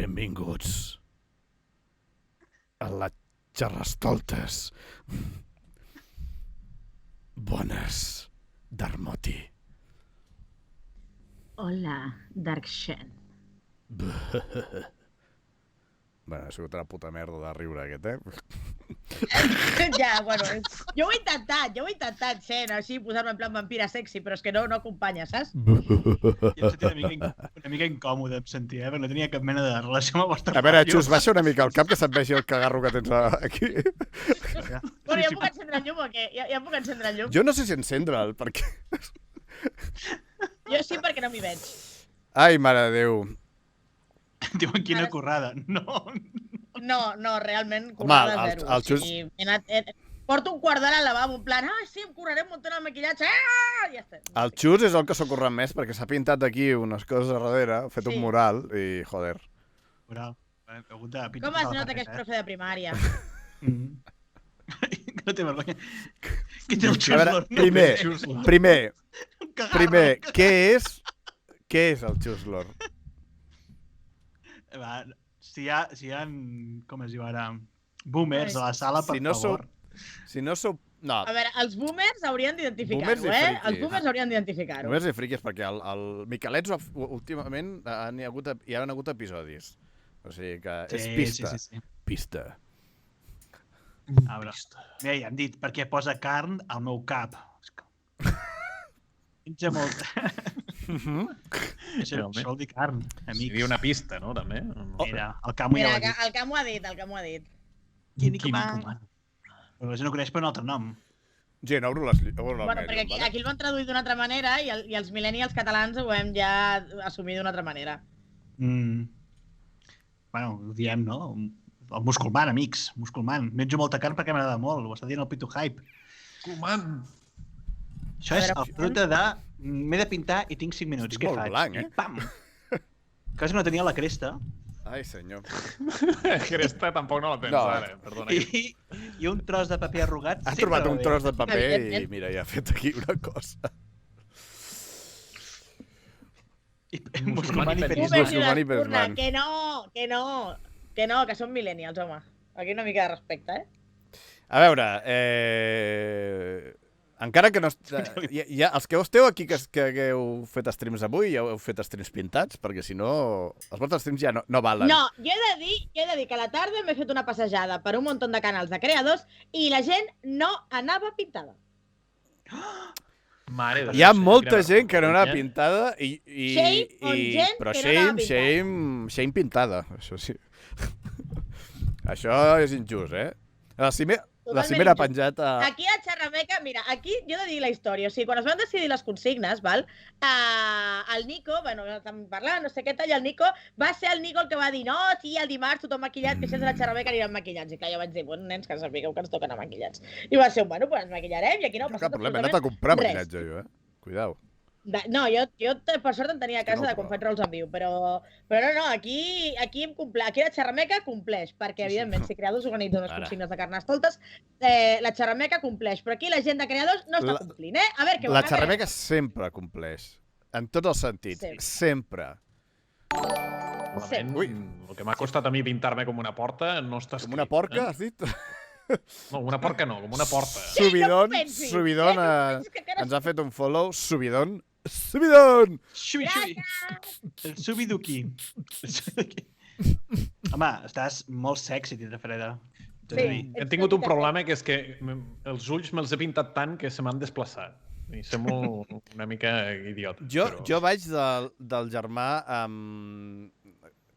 Benvinguts a la Xerrastoltes. Bones, Darmoti. Hola, Darkshen. Bueno, ha sigut una puta merda de riure aquest, Ja, bueno, jo ho he intentat sent així, posar-me en plan vampira sexy, però és que no acompanya, saps? Jo em sentia una mica incòmode, em sentia, perquè no tenia cap mena de relació amb el vostre A veure, rotllo. Xus, baixa una mica el cap que se't vegi el cagarro que tens aquí. Bueno, ja puc encendre el llum o què? Ja puc encendre el llum? Jo no sé si encendre'l, perquè... Jo sí, perquè no m'hi veig. Ai, mare de Déu. Diuen quina currada. No, realment, Home, currada el zero. Xus- O sigui, he anat, porto un quart d'hora al lavabo, en plan, sí, em curraré un munt el maquillatge, ja està. El Xus és el que s'ha currat més, perquè s'ha pintat aquí unes coses a darrere, ha fet un mural i, joder. Moral. Com es nota que és profe de primària? No té vergonya. Què té el A veure, Xus? primer, què és el Xus Lord? Va, si hi ha, com es diu ara, boomers a la sala, per favor. Si no sou... No, A veure, els boomers haurien Boomers d'identificar-ho, i frikis. Els boomers haurien d'identificar-ho. només és friquis, perquè el Miquelets últimament hi ha hagut episodis. O sigui que és pista. Sí. Pista. A veure, mira, ja hem dit, perquè posa carn al meu cap. Menja molt. Això vol dir carn, amics. Seria una pista, no, també? Mira, el Camu ja Mira, l'ha dit. el Camu ha dit. Kinnikuman. Però la gent ho coneix per un altre nom. Gent, obro el Bueno, perquè aquí el van traduir d'una altra manera i els millennials catalans ho hem ja assumit d'una altra manera. Bueno, ho diem, no? El musculman, amics. Musculman. Menjo molta carn perquè m'agrada molt. Ho està dient el Pitu Hype. Musculman. Això és el fruta de... M'he de pintar i tinc 5 minuts. Estic Què molt faig? blanc, I pam! Quasi que no tenia la cresta. Ai, senyor. Cresta tampoc no la tens, ara. Perdona. I un tros de paper arrugat. Ha trobat un tros de paper i mira, ja ha fet aquí una cosa. Musculman i Boomers penis. i Musculman i l'espurna, Pesman. que no, que són millennials, home. Aquí una mica de respecte, A veure, encara que no... els que esteu aquí que heu fet streams avui, ja heu fet streams pintats, perquè si no, els vostres streams ja no valen. No, jo he de dir que a la tarda m'he fet una passejada per un munt de canals de creadors i la gent no anava pintada. Mare de Hi ha Déu, molta quina gent que no anava vergonya. pintada Shame on gent però que no anava pintada. shame pintada, això sí. Això és injust, La Cime ha penjat a... Aquí a Xerrameca, mira, aquí jo he de dir la història. O sigui, quan es van decidir les consignes, val? El Nico, bueno, estàvem parlant, no sé què tal, i el Nico va ser el Nico el que va dir no, sí, el dimarts tothom maquillat, que si és de la Xerrameca aniran maquillats. I clar, jo vaig dir, bueno, nens, que sapigueu que ens toquen anar maquillats. I va ser, bueno, pues ens maquillarem i aquí no ha No, passat cap problema, he anat a comprar maquillatge, jo, Cuidao. No, jo per sort en tenia a casa no, de quan faig rols en viu, però no, aquí em compleix, aquí la Xerrameca compleix, perquè evidentment si creadors organitzen les consignes de Carnestoltes, la Xerrameca compleix, però aquí la gent de creadors no està complint, A veure què La Xerrameca sempre compleix, en tots els sentits, sempre. Ui, el que m'ha costat a mi pintar-me com una porta no està escrit. Com una porca, has dit? No, una porca no, com una porta. Subidon ens ha fet un follow, Subidon. Subidon! El Subiduki. Home, estàs molt sexy, Tita Freda. He tingut un problema, que és que els ulls me'ls he pintat tant que se m'han desplaçat. I semblo una mica idiota. Jo vaig del germà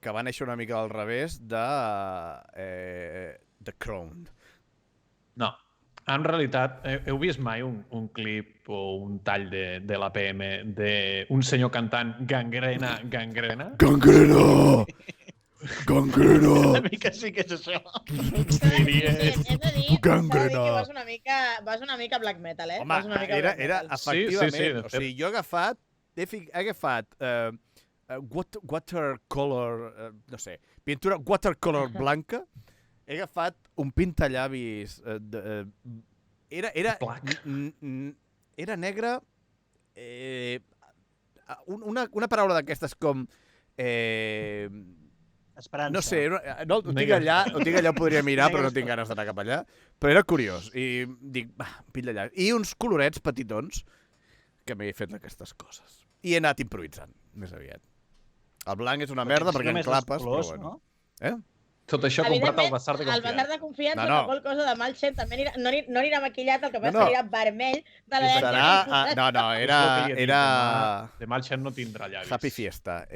que va néixer una mica al revés de The Crown. No. En realitat, heu vist mai un clip o un tall de l'APM d'un senyor cantant Gangrena? Gangrena! Una mica sí que és això. Hem de dir Gangrena! que vas una mica black metal, Home, era efectivament. Sí, o sigui, jo he agafat watercolor, no sé, pintura watercolor blanca, he agafat un pintallavis... Era negre... una paraula d'aquestes com... Esperança. No sé, no, ho tinc allà, ho podria mirar, però no tinc ganes d'anar cap allà. Però era curiós, i dic, va, pilla allà. I uns colorets petitons que m'he fet aquestes coses. I he anat improvisant, més aviat. El blanc és una merda perquè en clapes, però bueno. No? Tot això comprat al Bazar de Confiança. Al Bazar de Confiança, qualsevol cosa de mal xent, també no anirà maquillat, el que passa que anirà vermell de la No, era... De mal xent no tindrà llavis. Happy Fiesta.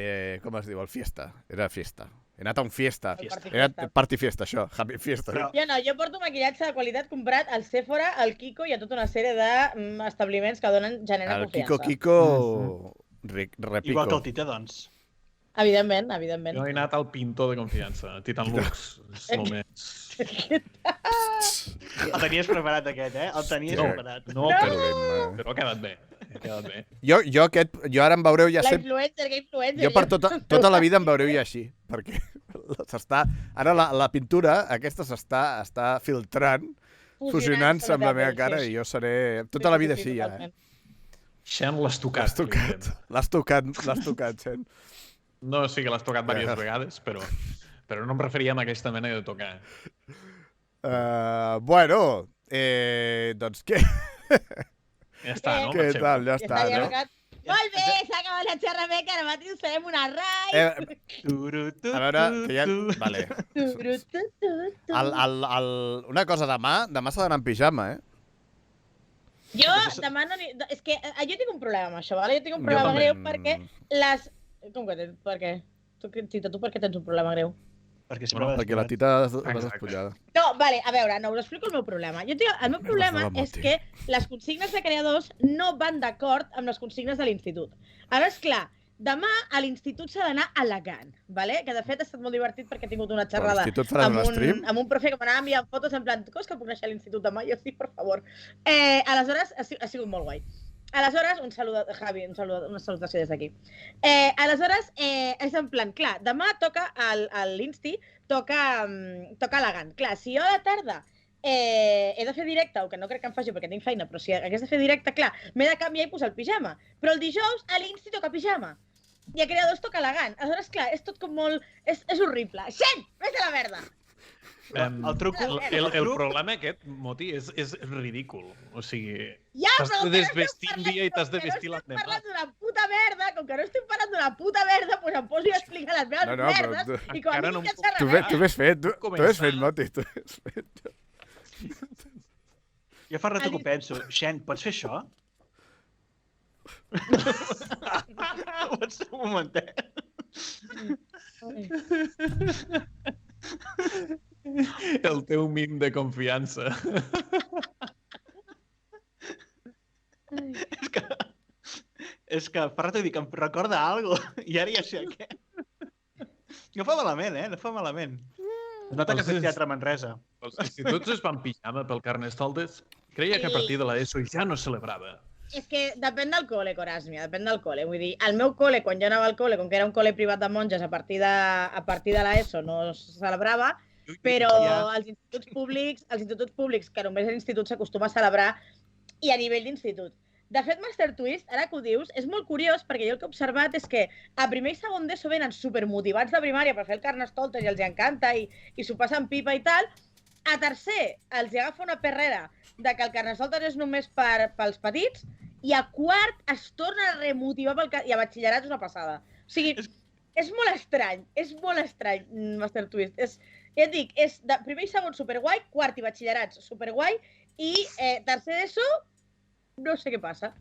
Com es diu? El Fiesta. Era Fiesta. He anat a un Fiesta. Fiesta. Era Party Fiesta, això. Happy Fiesta. Però... Jo porto maquillatge de qualitat comprat al Sephora, al Kiko i a tota una sèrie d'establiments que generen confiança. El Kiko repico. Igual que el Tite, doncs. Evidentment. Jo he anat al pintor de confiança, Titan Lux. És el més... El tenies preparat, aquest, eh? El tenies preparat. No, però ha quedat bé. Jo ara em veureu ja La sempre... influencer. Jo per tota la vida em veureu ja així, perquè ara la pintura aquesta s'està filtrant, fusionant-se amb la meva cara i jo seré tota la vida així ja. Xen l'has tocat. L'has tocat, Xen. No, sí que l'has tocat diverses vegades, però no em referia a aquesta mena de tocar. Bueno, doncs què? Ja està, no? Què tal? Ja està, no? Molt bé, s'ha acabat la xerrameca, ara mateix us farem una raid. A veure, que ja... Vale. Una cosa, demà s'ha d'anar en pijama, eh? Jo demà no... És que jo tinc un problema amb això, vale? Jo tinc un problema greu perquè les... Com que tens? Per què? Tita, tu per què tens un problema greu? Perquè la Tita va despullada. No, vale, a veure, no, us explico el meu problema. El meu problema és que les consignes de creadors no van d'acord amb les consignes de l'institut. Ara, esclar, demà a l'institut s'ha d'anar elegant, vale? Que de fet ha estat molt divertit perquè he tingut una xerrada amb un profe que m'anava enviant fotos en plan, com és que puc deixar a l'institut demà? Jo sí, per favor. Aleshores, ha sigut molt guai. Aleshores, Javi, una salutació des d'aquí. Aleshores, és en plan, clar, demà toca a l'Insti, toca elegant. Clar, si jo a la tarda he de fer directe, o que no crec que em faci perquè tinc feina, però si hagués de fer directe, clar, m'he de canviar i posar el pijama. Però el dijous a l'Insti toca pijama. I a creadors toca elegant. Aleshores, clar, és tot com molt... És horrible. Xen! Vés a la merda! El problema aquest, Moti, és ridícul. O sigui, ja, t'has de desvestir un dia i t'has de vestir l'endemà. Com que no estic parlant d'una puta merda, doncs em poso a explicar les meves merdes i quan no que xerrar... Tu ves fet, Moti, tu ves fet. Jo fa rato que ho penso. Xen, pots fer això? Pots fer un momentet? El teu mim de confiança. És que fa rato dic, em recorda alguna cosa, i ara ja sé què. No fa malament, no fa malament. Es nota que fes teatre a Manresa. Els instituts es van pijama pel Carnestoltes. Creia que a partir de l'ESO ja no es celebrava. És que depèn del col·le, Coràsmia, depèn del col·le. Vull dir, el meu col·le, quan jo anava al col·le, com que era un col·le privat de monges, a partir de l'ESO no es celebrava, però els instituts públics, que només l'institut s'acostuma a celebrar, i a nivell d'institut. De fet, Master Twist, ara que ho dius, és molt curiós, perquè jo el que he observat és que a primer i segon d'ESO venen supermotivats de primària per fer el Carnestoltes i els encanta i s'ho passen pipa i tal. A tercer, els agafa una perrera de que el Carnestoltes és només pels petits, i a quart es torna a remotivar i a batxillerat és una passada. O sigui, és molt estrany, Master Twist. Ja et dic, és de primer i segon superguai, quart i batxillerats superguai, i tercer d'ESO, no sé què passa.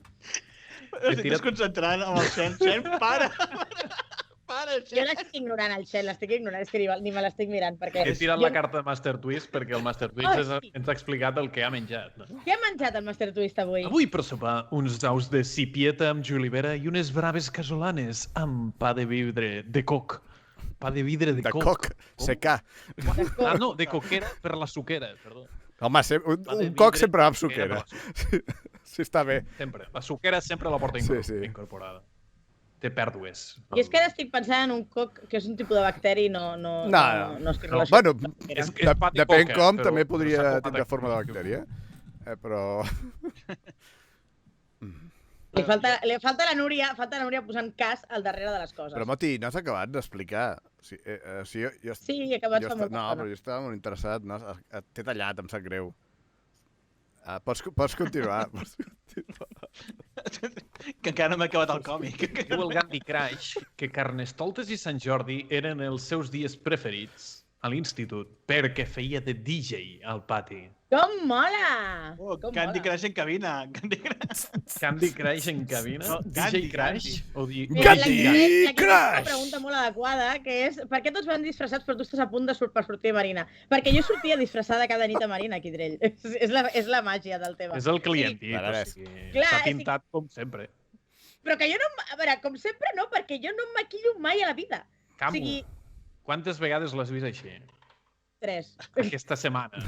Estic desconcentrant amb el Xen. Xen, para, Xen. Jo l'estic ignorant, el Xen, l'estic ignorant, és que ni me l'estic mirant. He tirat la carta de Master Twist perquè el Master Twist ens ha explicat el que ha menjat. Què ha menjat el Master Twist avui? Avui per sopar uns ous de cipieta amb julivera i unes braves casolanes amb pa de vidre de coc. Pa de vidre de coc. De coc, secà. Ah, no, de coquera per la suquera, perdó. Home, un coc sempre va amb suquera. Sí, està bé. Sempre. La suquera sempre la porta incorporada. Té pèrdues. I és que ara estic pensant en un coc que és un tipus de bacteri i no estic relacionat. Bueno, depèn com, també podria tindre forma de bactèria. Però... Li falta la Núria posant cas al darrere de les coses. Però, Moti, no has acabat d'explicar Sí, jo Sí, que vaig fa molta no, estona. però jo estava molt interessat. No? T'he tallat, em sap greu. Pots continuar. Que encara no m'he acabat el còmic. Diu el Candy Crush que Carnestoltes i Sant Jordi eren els seus dies preferits a l'institut perquè feia de DJ al pati. Com mola! Oh, Com Candy mola. Crush en cabina. Candy Crush. Candy Crush en cabina? No, DJ Candy, Crush? O Mira, Candy la Crush! una pregunta molt adequada, que és per què tots van disfressats però tu estàs a punt de per sortir a Marina? Perquè jo sortia disfressada cada nit a Marina, aquí, Drell. És la màgia del tema. És el clientit, Vale, o ves. sigui, Clar, s'ha és que- pintat com sempre. Però que jo no... A veure, com sempre no, perquè jo no em maquillo mai a la vida. Camu, O sigui, quantes vegades l'has vist així? 3. Aquesta setmana.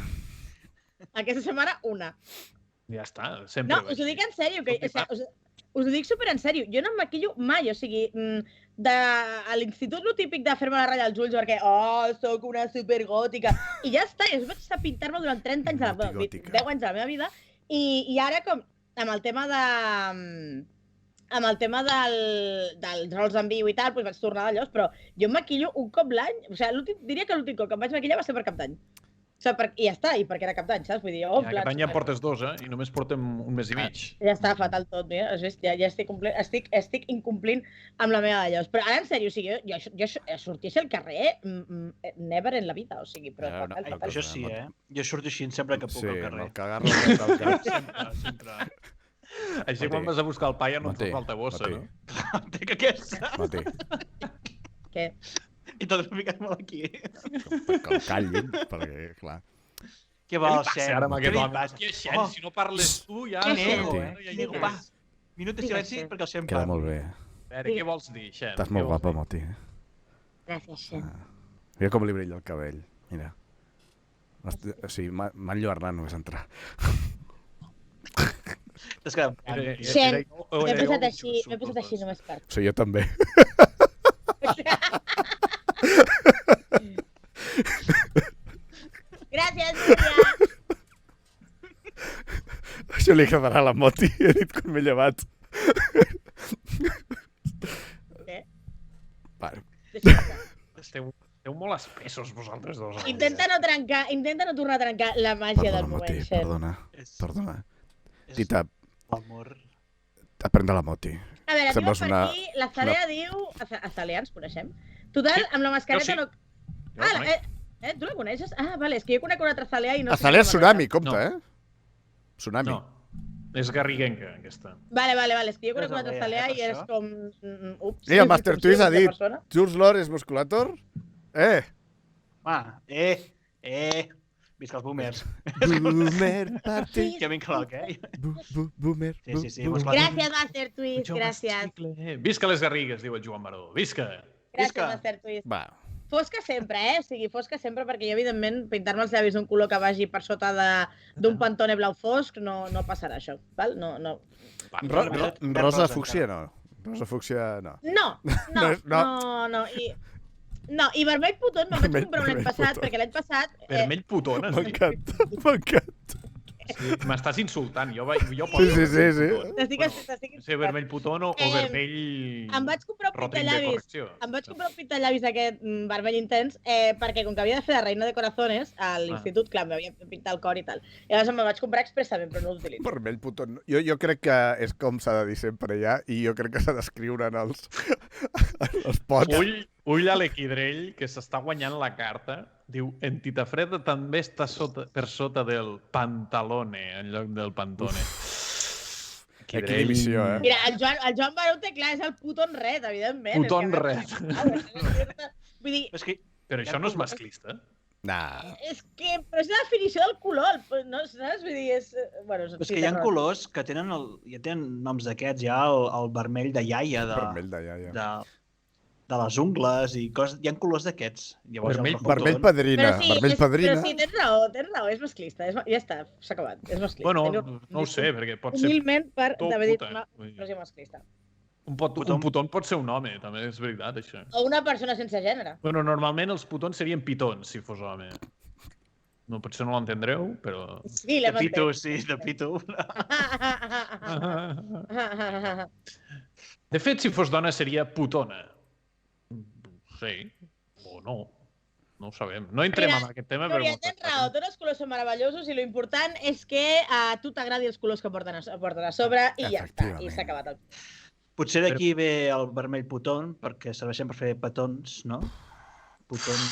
Aquesta setmana, una. Ja està, sempre. No, va us ho així. dic en sèrio, que, Tot i us ho dic super en sèrio. Jo no em maquillo mai, o sigui, a l'institut lo típic de fer-me la ratlla als ulls perquè, sóc una supergòtica. I ja està, jo vaig estar a pintar-me durant 30 anys, bueno, Gòtica. 10 anys de la meva vida, i ara com, amb el tema dels rols en viu i tal, doncs vaig tornar d'allò, però jo em maquillo un cop l'any, o sigui, diria que l'últim cop que em vaig maquillar va ser per Cap d'Any. O sigui, i ja està, i perquè era Cap d'Any, saps? Vull dir, Ja, aquest any ja en portes 2, I només portem un mes i mig. ja està fatal tot, mira, has vist? Ja estic incomplint amb la meva d'allò. Però ara, en sèrio, o sigui, jo sortís al carrer, never en la vida, o sigui, però Ja, no, fatal, no, fatal. Això sí, Jo surto així sempre que puc Sí, al amb carrer. el cagarro del cap. Sempre. Així quan vas a buscar el paia no et fa falta bossa, no? Té que aquesta. Mati, Què? I tot ficar-me aquí. que el callin, perquè, clar... Què Què li vols, passa Xen? ara amb aquest Què li home? passa? Hòstia, Xen, Oh, si no parles tu ja... Quin Xen, ego, sí. Ja nego, va. Minut de silenci Digues, perquè el Xen Queda parli. molt bé. A veure, què vols dir, Xen? Estàs Què molt vols guapa, dir? Moti. Gràcies, Xen. Mira com li brilla el cabell. Mira. Sí, m'enlluernant només entrar. És que... Xen, Oh, m'he posat així només per... Sí, jo també. Gràcies, Núria! Això li agradarà a la Moti, he dit quan m'he llevat. Què? Vale. Deixa estar. Esteu molt espessos vosaltres dos. Intenta no tornar a trencar la màgia Perdona, del Moti, moment, Xen. perdona. És Tita, l'amor. aprèn de la Moti. A veure, Sembles diu per una- aquí, la Zalea diu... A Zalea ens coneixem? Total, Sí, amb la mascareta jo sí. no... Jo la conec. Tu la coneixes? Ah, vale, és que jo conec una altra Zalea i no... Azalea és sé com Tsunami, es compte, No. Tsunami. No, és garriguenca, aquesta. Vale, és que jo conec No una és altra Zalea, Zalea i és això? com... Ups. Mira, Master com Twist si ha fos una dit. persona. Jules Lores Musculator? Visca els boomers. Boomer party. Que ben cloc, Boomer. Sí, musculator. Gràcies, Master Twist, gràcies. Visca les garrigues, diu el Joan Baró. Visca! Gràcies, Visca. Master Twist. Va, Fosca sempre, O sigui, fosca sempre, perquè jo, evidentment, pintar-me els llavis d'un color que vagi per sota d'un Pantone blau fosc no passarà això, val? No. rosa fúcsia no. Rosa fúcsia no. No. I vermell putot me'n vaig Vermell- comprar l'any vermell passat, putot. perquè l'any passat... Vermell putona. M'encanta. M'estàs insultant. Jo Sí. T'estic... No sé, vermell putón o vermell... Em vaig comprar un rotín de pintallavis. correcció. Em vaig comprar un pintallavis aquest vermell intens perquè com que havia de fer de reina de corazones a l'institut, clar, m'havia de pintar el cor i tal. I llavors me'l vaig comprar expressament, però no l'utilitzo. Vermell putó. Jo crec que és com s'ha de dir sempre ja, i jo crec que s'ha d'escriure en els pots. Ull a l'Equidrell, que s'està guanyant la carta. Diu, en Titafreda també està per sota del pantalone en lloc del pantone. Quina divisió, Mira, el Joan Baró té clar, és el puton red, evidentment. Puton red. Vull dir, És que Però això no és masclista. Nah. però és la definició del color, no saps? Vull dir, és... Bueno, és que hi ha colors que tenen noms d'aquests, ja el vermell de iaia, Vermell de iaia. de les ungles i coses. Hi ha colors d'aquests. Vermell padrina. Vermell padrina. Però sí, tens raó, és masclista. Ja està, s'ha acabat, és masclista. Bueno, no ho sé, perquè pot ser... Humilment per tot d'haver dit puta. una expressió masclista. Un putón pot ser un home, també és veritat, això. O una persona sense gènere. Bueno, normalment els putons serien pitons, si fos home. No, potser no l'entendreu, però... Sí, De l'hem pito, entès. sí, de pito. De fet, si fos dona, seria putona. Sí. o no. No ho sabem. No entrem en aquest tema, però... Núria, tens raó, tots els colors són meravellosos i l'important és que a tu t'agradi els colors que porten a sobre i ja està, i s'ha acabat el... Potser d'aquí ve el vermell potón, perquè serveixen per fer petons, no? Petons...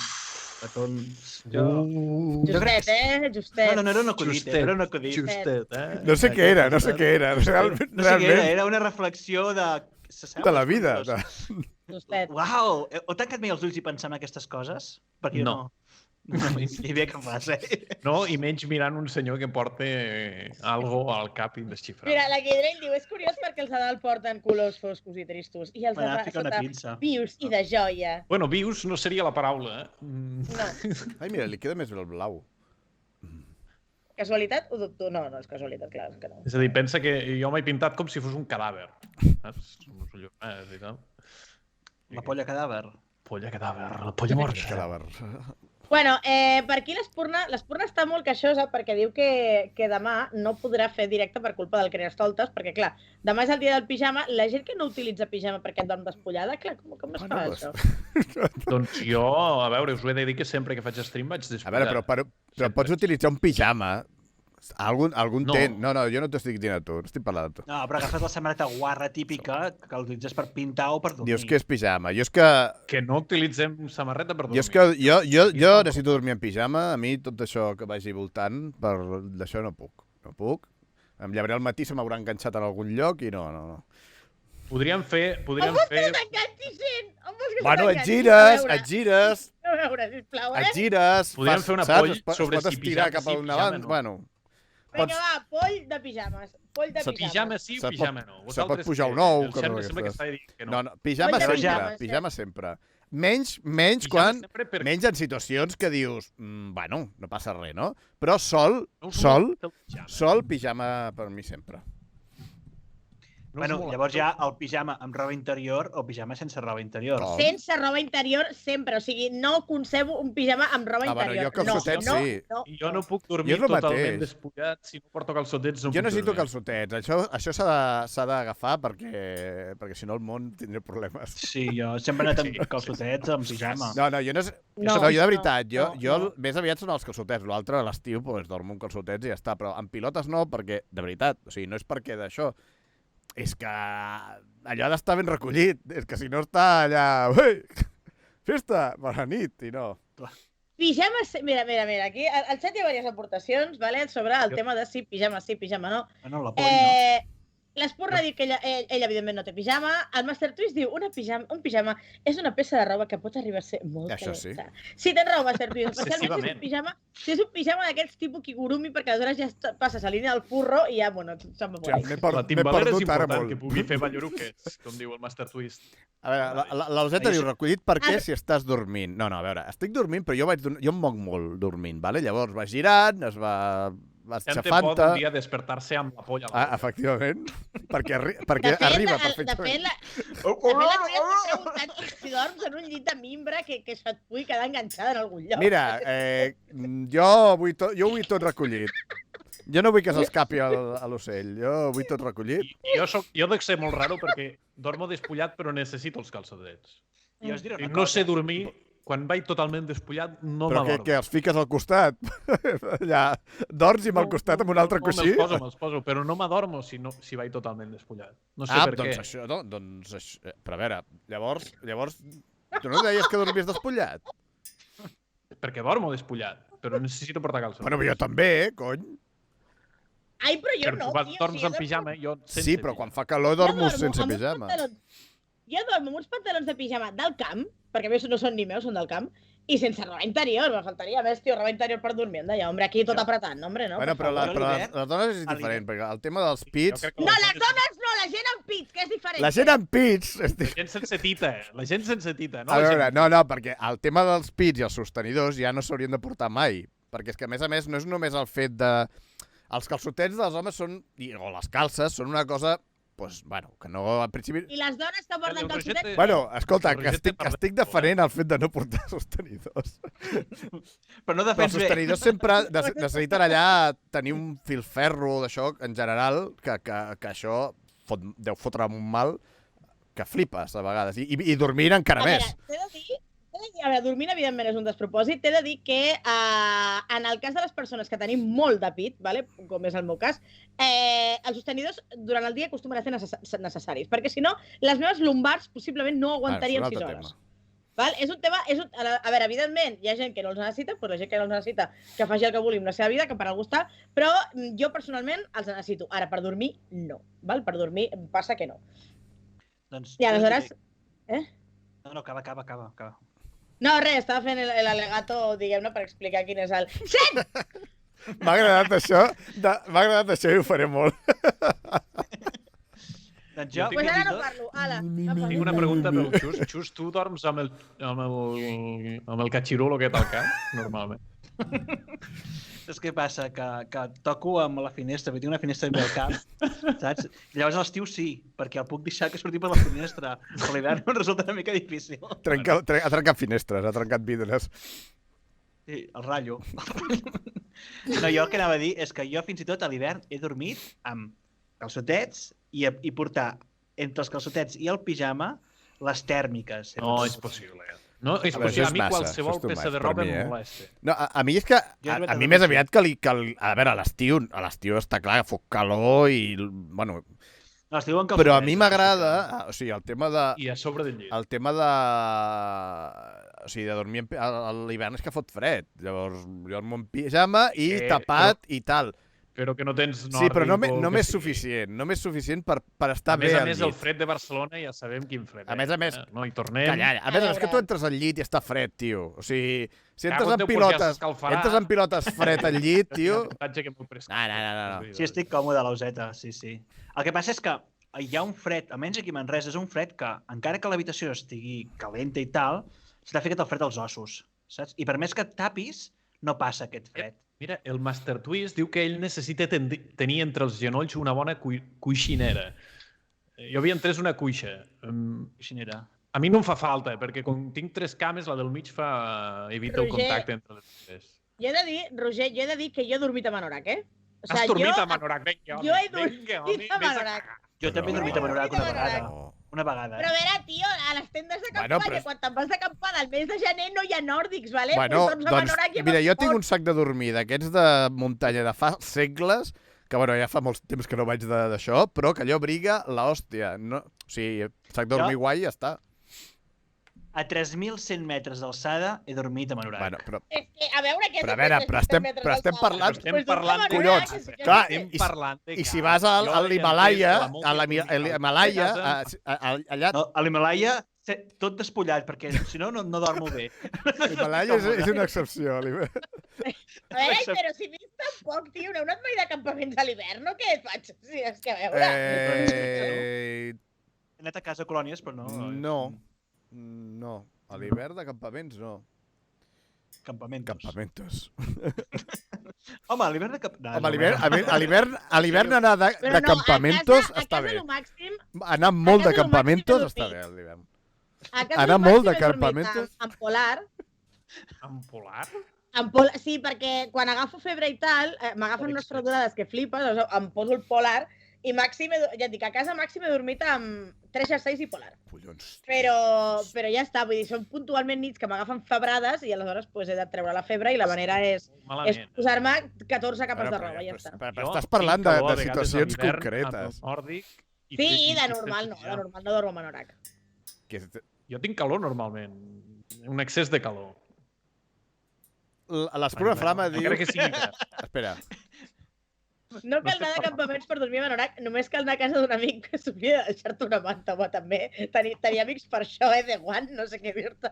Justet, Justet. No era un acudit, era un acudit. Justet, No sé què era, realment. No sé què era una reflexió de... De la vida. Justet. Uau! Heu tancat mai els ulls i pensar en aquestes coses? Perquè No. No. I bé que fas, No, i menys mirant un senyor que porta algo al cap indesxifrat. Mira, la Guidrail diu, és curiós perquè els Nadal porten colors foscos i tristos i els de sota vius i de joia. Bueno, vius no seria la paraula, No. Ai, mira, li queda més bé el blau. Casualitat? Ho dubto. No, no és casualitat, clar, que no. És a dir, pensa que jo m'he pintat com si fos un cadàver. Saps? I tal. La polla cadàver. Polla cadàver, la polla morta. Cadàver. Bueno, per aquí l'Espurna està molt queixosa perquè diu que demà no podrà fer directe per culpa del Creastoltes, perquè, clar, demà és el dia del pijama. La gent que no utilitza pijama perquè dorm despullada, clar, com es fa això? Doncs jo, a veure, us ho he de dir que sempre que faig stream vaig despullar. A veure, però pots utilitzar un pijama. Algun No. ten... No, jo no t'estic dient a tu, no estic parlant de tu. No, però agafes la samarreta guarra típica que l'utilitzes per pintar o per dormir. Dius que és pijama. Jo és que... Que no utilitzem samarreta per dormir. Jo és que jo necessito dormir en pijama. A mi tot això que vagi voltant, d'això no puc. No puc. Em llevaré al matí, se m'haurà enganxat en algun lloc i no. Podríem fer... On vols que no t'enganxis, gent? Bueno, et gires, A veure, sisplau, et gires. Podríem fer una poll sobre si estirar pijama cap sí, al pijama davant. no. Bueno, Vinga, va, poll de pijames. Poll de Pijama pijames. sí, Se pijama no. se pot Vosaltres pujar què? un ou, El coses Xavi sembla que d'aquestes. està dient que no. no, pijama Poll de sempre, pijames, pijama sempre. Menys Pijama quan... sempre perquè Menys en situacions que dius, bueno, no passa res, no? Però sol, no us molesta el pijama. sol, pijama per mi sempre. No us Bueno, molesta llavors hi ha el pijama amb roba interior o pijama sense roba interior. Com? Sense roba interior sempre. O sigui, no concebo un pijama amb roba Ah, bueno, interior. jo calçotets no, sí. No, Jo no puc Jo dormir és el totalment mateix. despullat si no porto calçotets. No Jo puc necessito dormir. calçotets. Això s'ha d'agafar perquè si no el món tindré problemes. Sí, jo sempre he anat amb calçotets, amb pijama. No, jo no... No, jo de no, veritat, no, jo no. més aviat són els calçotets. L'altre, a l'estiu, doncs, dormo amb calçotets i ja està. Però amb pilotes no, perquè, de veritat, o sigui, no és perquè d'això. És que allò ha d'estar ben recollit. És que si no està allà... Ui, festa per la nit, i no. Pijama... Mira, aquí al xat hi ha diverses aportacions, ¿vale? Sobre el tema de si pijama sí, pijama no. Bueno, la poll no. L'Espurna diu que ella, evidentment, no té pijama. El Master Twist diu un pijama és una peça de roba que pot arribar a ser molt Això sí. calenta. Sí, tens raó, Master Twist. Especialment Excessivament. si és un pijama d'aquests tipus kigurumi, perquè aleshores ja passes a línia del furro i ja, bueno, se'n va O sigui, por m'he La m'he timbalera és perdut ara important molt. que pugui fer balloruques, com diu el Master Twist. A veure, l'Alzeta diu recollit per què si estàs dormint. No, a veure, estic dormint, però jo em moc molt dormint, vale? Llavors va girant, vas Ja en té por xafant-te... d'un dia despertar-se amb la polla a la boca. Efectivament, perquè arriba perfectament. De fet, l'Adrià s'ha preguntat si dorms en un llit de mimbre que se't pugui quedar enganxada en algun lloc. Mira, jo vull tot recollit. Jo no vull que s'escapi a l'ocell, jo vull tot recollit. I jo dec ser molt raro perquè dormo despullat però necessito els calçotets. Jo us diré I una no cosa. sé dormir, quan vaig totalment despullat no Però m'adormo. que els fiques al costat. Allà, dorms i amb el costat amb un altre coixí. Me'ls poso, però no m'adormo si vaig totalment despullat. No sé per doncs què. això, no, doncs això. Però a veure, llavors, tu no deies que dormies despullat? Perquè dormo despullat, però necessito portar calçotets. Bueno, jo també, cony. Ai, però jo Però no, tu tio. dorms en pijama, jo sense Sí, però quan fa calor Jo dormo dormo sense amb uns pijama. Jo dormo amb uns pantalons de pijama del camp, perquè a més no són ni meus, són del camp, i sense roba interior, me faltaria més, tio, roba interior per dormir, anda, ja, hombre, aquí tot apretant, no, hombre, no? Bueno, per però favor. les dones és diferent, perquè el tema dels pits... No, les dones no, la gent amb pits, que és diferent. La gent amb pits... La gent sense tita, la gent sense tita. No A la veure, gent... no, perquè el tema dels pits i els sostenidors ja no s'haurien de portar mai, perquè és que, a més, no és només el fet de... Els calçotets dels homes són, o les calces, són una cosa, doncs, bueno, que no, al principi... I les dones que porten calçotets... Bueno, escolta, el que Roger té estic defenent el fet de no portar sostenidors. Però no Però els defens bé. sostenidors sempre necessiten allà tenir un filferro d'això, en general, que això deu fotre un mal que flipes, a vegades. I dormir encara més. T'he de dir dir, a veure, dormint evidentment és un despropòsit, t'he de dir que en el cas de les persones que tenim molt de pit, vale? Com és el meu cas, els sostenidors durant el dia acostumen a ser necessaris, perquè si no, les meves lumbars possiblement no aguantarien 6 hores. Val? És un tema... A veure, evidentment, hi ha gent que no els necessita, doncs la gent que no els necessita que faci el que vulgui amb la seva vida, que per algú està, però jo personalment els necessito. Ara, per dormir, no. Val? Per dormir em passa que no. Doncs, I aleshores... No, acaba. No, res, estava fent l'al·legato, diguem-ne, per explicar quin és el... Sent! M'ha agradat això i ho faré molt. Doncs jo, Pues ara no parlo. Ala, tinc una pregunta pel Xus. Xus, tu dorms amb el catxirulo aquest al cap, normalment? Saps què passa? Que toco amb la finestra, perquè tinc una finestra al cap, saps? I llavors a l'estiu sí, perquè el puc deixar que surti per la finestra. A l'hivern em resulta una mica difícil. Ha trencat finestres, ha trencat vidres. Sí, el ratllo. No, jo el que anava a dir és que jo fins i tot a l'hivern he dormit amb calçotets i portar entre els calçotets i el pijama les tèrmiques. No, és possible. No, és possible. A mi qualsevol peça de roba em molesta. No, a mi és que... A mi més aviat que... A veure, a l'estiu està clar, fot calor i... Bueno... Però a mi m'agrada... O sigui, el tema de... I a sobre del llit. El tema de... O sigui, de dormir a l'hivern és que fot fred. Llavors, jo dormo en pijama i tapat i tal. Però que no tens nòrdic... Sí, però no m'és suficient. No m'és suficient per estar bé al llit. A més, el fred de Barcelona ja sabem quin fred. A més... No hi tornem. Calla, a més, és que tu entres al llit i està fred, tio. O sigui, si entres en pilotes fred al llit, tio... No. Sí, estic còmode a l'Auseta, sí. El que passa és que hi ha un fred, almenys aquí a Manresa, és un fred que, encara que l'habitació estigui calenta i tal, se t'ha ficat el fred als ossos, saps? I per més que et tapis, no passa aquest fred. Mira, el Master Twist diu que ell necessita tenir entre els genolls una bona cuixinera. Jo havia entès una cuixa. Cuixinera. A mi no em fa falta, perquè com tinc 3 cames, la del mig evita el contacte entre les 3. Roger, jo he de dir que jo he dormit a Manorac, Has dormit a Manorac, vinga. Jo he dormit a Manorac. Jo també he dormit a Manorac una vegada. Però a veure, tio, a les tendes de campanya, quan te'n vas d'acampada al mes de gener no hi ha nòrdics, vale? Bueno, doncs, mira, jo tinc un sac de dormir d'aquests de muntanya de fa segles, que bueno, ja fa molt temps que no vaig d'això, però que allò briga l'hòstia. No, o sigui, sac de dormir guai i ja està. A 3.100 metres d'alçada he dormit a Manorac. Bueno, però... És que, a veure, què però a veure, però estem parlant... Collons. Clar, i si vas a l'Himalaya, allà... A l'Himalaya, tot despullat, perquè si no, no dormo bé. L'Himalaya és una excepció. A veure, però si vist tampoc, tio, no heu anat mai de campaments a l'hivern, o què faig? Sí, és que a veure... He anat a casa a colònies, però no. No, a l'hivern de campaments no. Campamentos. Home, a l'hivern de campamentos... Home, a l'hivern anar de campamentos està bé. Anar molt de campamentos està bé, a l'hivern. Anar molt de campamentos... En polar. En polar? Sí, perquè quan agafo febre i tal, m'agafen unes fredurades que flipes, em poso el polar i màxim, ja et dic, a casa màxim he dormit amb 3 jerseis i polar. Collons. Però ja està, vull dir, són puntualment nits que m'agafen febrades i aleshores he de treure la febre i la manera és posar-me 14 capes de roba, ja està. Però estàs parlant de situacions concretes. Sí, de normal no dormo a Manorac. Jo tinc calor normalment, un excés de calor. L'Espura Flama diu... Encara que sigui que... Espera. No cal anar de campaments per dormir a Manorac, només cal anar a casa d'un amic que s'hauria de deixar-te una manta, home, també. Tenir amics per això, de guant, no sé què dir-te.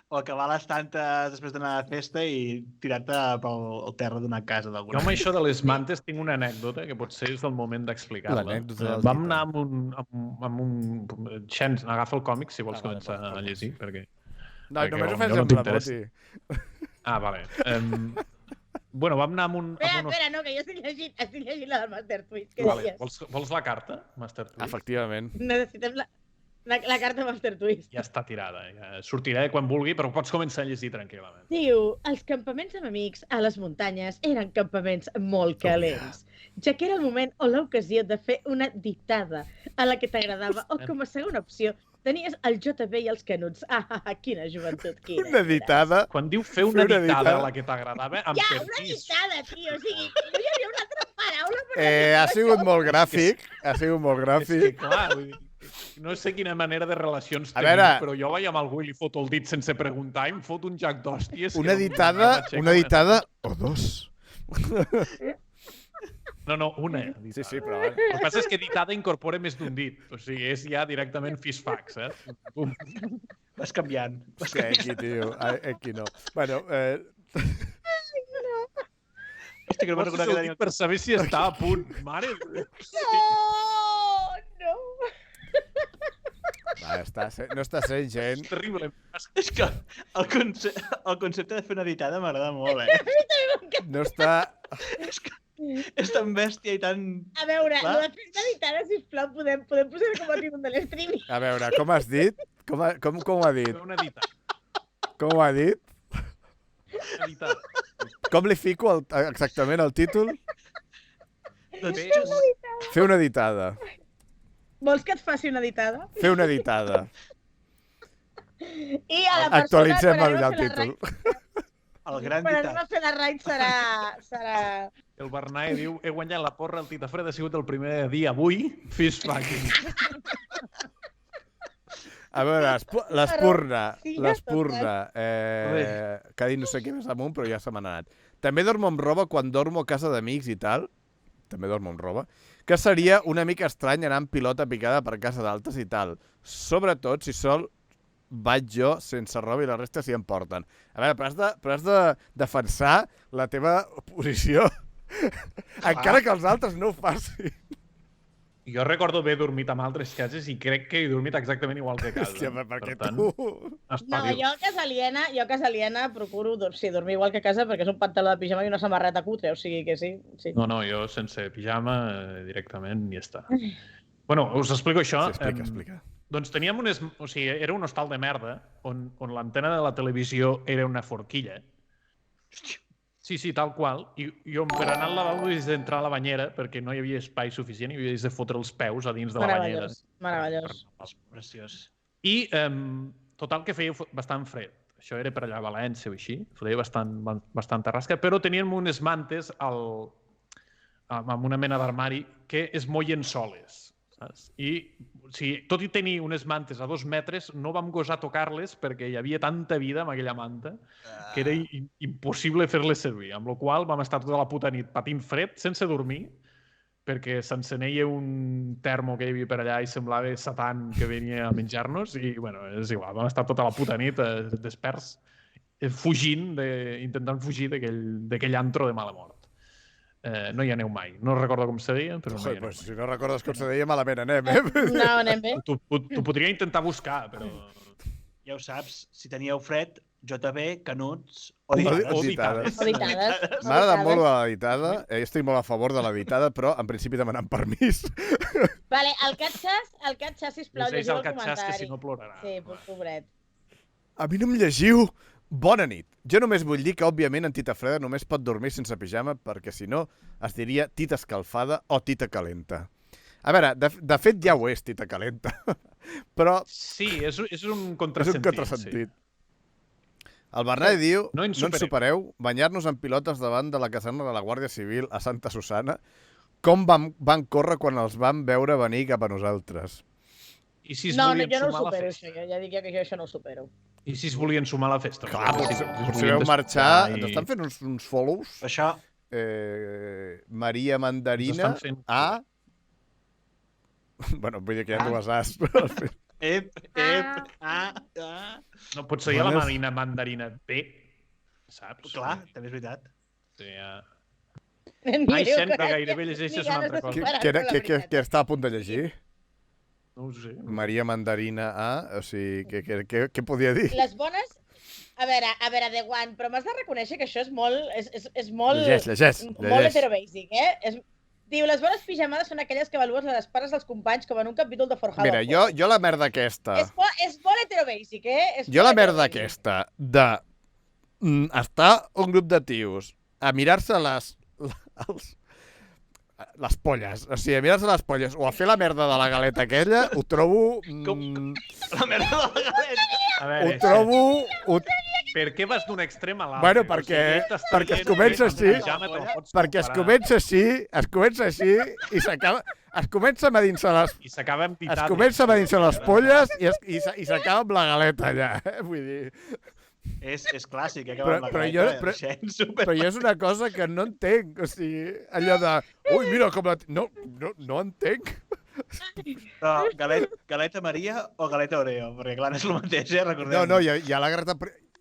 O acabar les tantes després d'anar a la festa i tirar-te pel terra d'una casa d'alguna. Jo amb això de les mantes tinc una anècdota que potser és el moment d'explicar-la. Vam anar amb un... Xens, agafa el còmic si vols començar a llegir, perquè... No, només ho fes amb la Boti. Ah, vale. Bueno, vam anar amb un... Espera, no, que jo estic llegint la del Master Twist, que deies. Vols la carta, Master Twist? Efectivament. Necessitem la carta Master Twist. Ja està tirada, ja sortiré quan vulgui, però pots començar a llegir tranquil·lament. Diu, els campaments amb amics a les muntanyes eren campaments molt calents, ja que era el moment o l'ocasió de fer una ditada a la que t'agradava o com a segona opció tenies el JB i els Canuts. Quina joventut, quina. Una ditada. Quan diu fer una ditada, la que t'agradava, amb Ja, permís. una ditada, tio. O sigui, no hi havia una altra paraula per Ha sigut molt gràfic. Ha sigut molt És que, gràfic. clar, vull dir, no sé quina manera de relacions A teniu, veure. però jo vaig amb algú i li foto el dit sense preguntar i em foto un jack d'hòsties. Una ditada o dos. No, una ditada. Sí, però... El que passa és que ditada incorpora més d'un dit. O sigui, és ja directament fist-fax, Bum. Vas canviant. Hòstia, aquí, tio. Aquí no. Bueno, Hòstia, que no me'n Pots recordava que el tenia... dit per saber si està a punt. Mare de No! no està sent gent. És terrible. És que el concepte de fer una ditada m'agrada molt, No està... És tan bèstia i tan... A veure, Clar. la festa editada, sisplau, podem posar com a títol de l'streaming. A veure, com has dit? Com ho ha dit? Fer una ditada. Com ho ha dit? Una ditada. Com li fico exactament el títol? Doncs, Fer una ditada. Vols que et faci una editada? Fer una ditada. I a la persona... Actualitzem quan el anem a fer la el títol. gran Quan anem ditat. a fer la raid serà... El Bernai diu, he guanyat la porra, el Tita Fred ha sigut el primer dia avui, fist fucking. A veure, l'Espurna, Sí, que ha dit no sé què més amunt, però ja se m'ha anat. També dormo amb roba quan dormo a casa d'amics i tal. També dormo amb roba. Que seria una mica estrany anar amb pilota picada per casa d'altres i tal. Sobretot si sol vaig jo sense roba i la resta s'hi em porten. A veure, però has de defensar la teva posició. Encara que els altres no ho facin. Jo recordo haver dormit amb altres cases i crec que he dormit exactament igual que a casa. Hòstia, perquè tant, tu... No, espavil. jo a casa aliena procuro dormir igual que a casa perquè és un pantaló de pijama i una samarreta cutre, o sigui que sí. No, jo sense pijama directament i ja està. Bueno, us explico això. Sí, explica. Doncs teníem o sigui, era un hostal de merda on l'antena de la televisió era una forquilla. Sí, tal qual. I jo per anar al lavabo havies d'entrar a la banyera perquè no hi havia espai suficient i havies de fotre els peus a dins de la banyera. Meravellós. Preciós. I total que feia bastant fred. Això era per allà a València o així. Feia bastant rasca, però teníem unes mantes amb una mena d'armari que es moien soles. Saps? I tot i tenir unes mantes a 2 metres, no vam gosar tocar-les perquè hi havia tanta vida amb aquella manta que era impossible fer-les servir. Amb la qual vam estar tota la puta nit patint fred, sense dormir, perquè s'enceneia un termo que hi havia per allà i semblava Satan que venia a menjar-nos i, bueno, és igual, vam estar tota la puta nit desperts intentant fugir d'aquell antro de mala mort. No hi aneu mai. No recordo com se deia, però no hi aneu mai. Si no recordes com se deia, malament anem, No, anem bé. T'ho podria intentar buscar, però... Ja ho saps, si teníeu fred, JB, Canuts o ditades. M'ha agradat molt la ditada. Jo estic molt a favor de la ditada, però en principi demanant permís. Vale, el Catxàs, sisplau, llegiu el comentari. Que si no plorarà. Sí, pobret. A mi no em llegiu. Bona nit. Jo només vull dir que, òbviament, en Tita Freda només pot dormir sense pijama perquè, si no, es diria tita escalfada o tita calenta. A veure, de fet ja ho és, tita calenta. Però... Sí, és un contrasentit. És un contrasentit. Sí. El Bernat diu, no ens supereu, banyar-nos en pilotes davant de la caserna de la Guàrdia Civil a Santa Susana, com van córrer quan els vam veure venir cap a nosaltres. I si no, jo no ho supero, això. Ja dic que jo això no ho supero. I si es volien sumar a la festa? Clar, potser veu marxar... T'estan fent uns follows? Això... Maria Mandarina A... Bueno, vull dir que hi ha dues As. No, potser hi ha la Marina Mandarina B, saps? Clar, també és veritat. Sí, Ai, sent que gairebé llegeixes una altra cosa. Què està a punt de llegir? No ho sé. Maria Mandarina A, o sigui, què podia dir? Les bones... A veure, The One, però m'has de reconèixer que això és molt... És molt... Llegeix. Molt heterobàsic, Diu, les bones pijamades són aquelles que avalues les pares dels companys com en un capítol de Forjado. Mira, jo la merda aquesta... És molt heterobàsic, Jo la merda aquesta de estar un grup de tios a mirar-se les polles. O sigui, a mirar-se les polles o a fer la merda de la galeta aquella, ho trobo... La merda de la galeta. A veure, Ho trobo... Per què vas d'un extrem a l'altre? Bueno, perquè es comença així, perquè es comença així i s'acaba... Es comença a dir-se les... I s'acaba amb Es comença a dir-se les polles i s'acaba amb la galeta allà. Vull dir... És clàssic, acaba amb la galeta. Però jo és una cosa que no entenc. O sigui, allò de... Ui, mira com la... No entenc. Però galeta Maria o galeta Oreo? Perquè clar, no és el mateix, recordem. No, hi ha la galeta...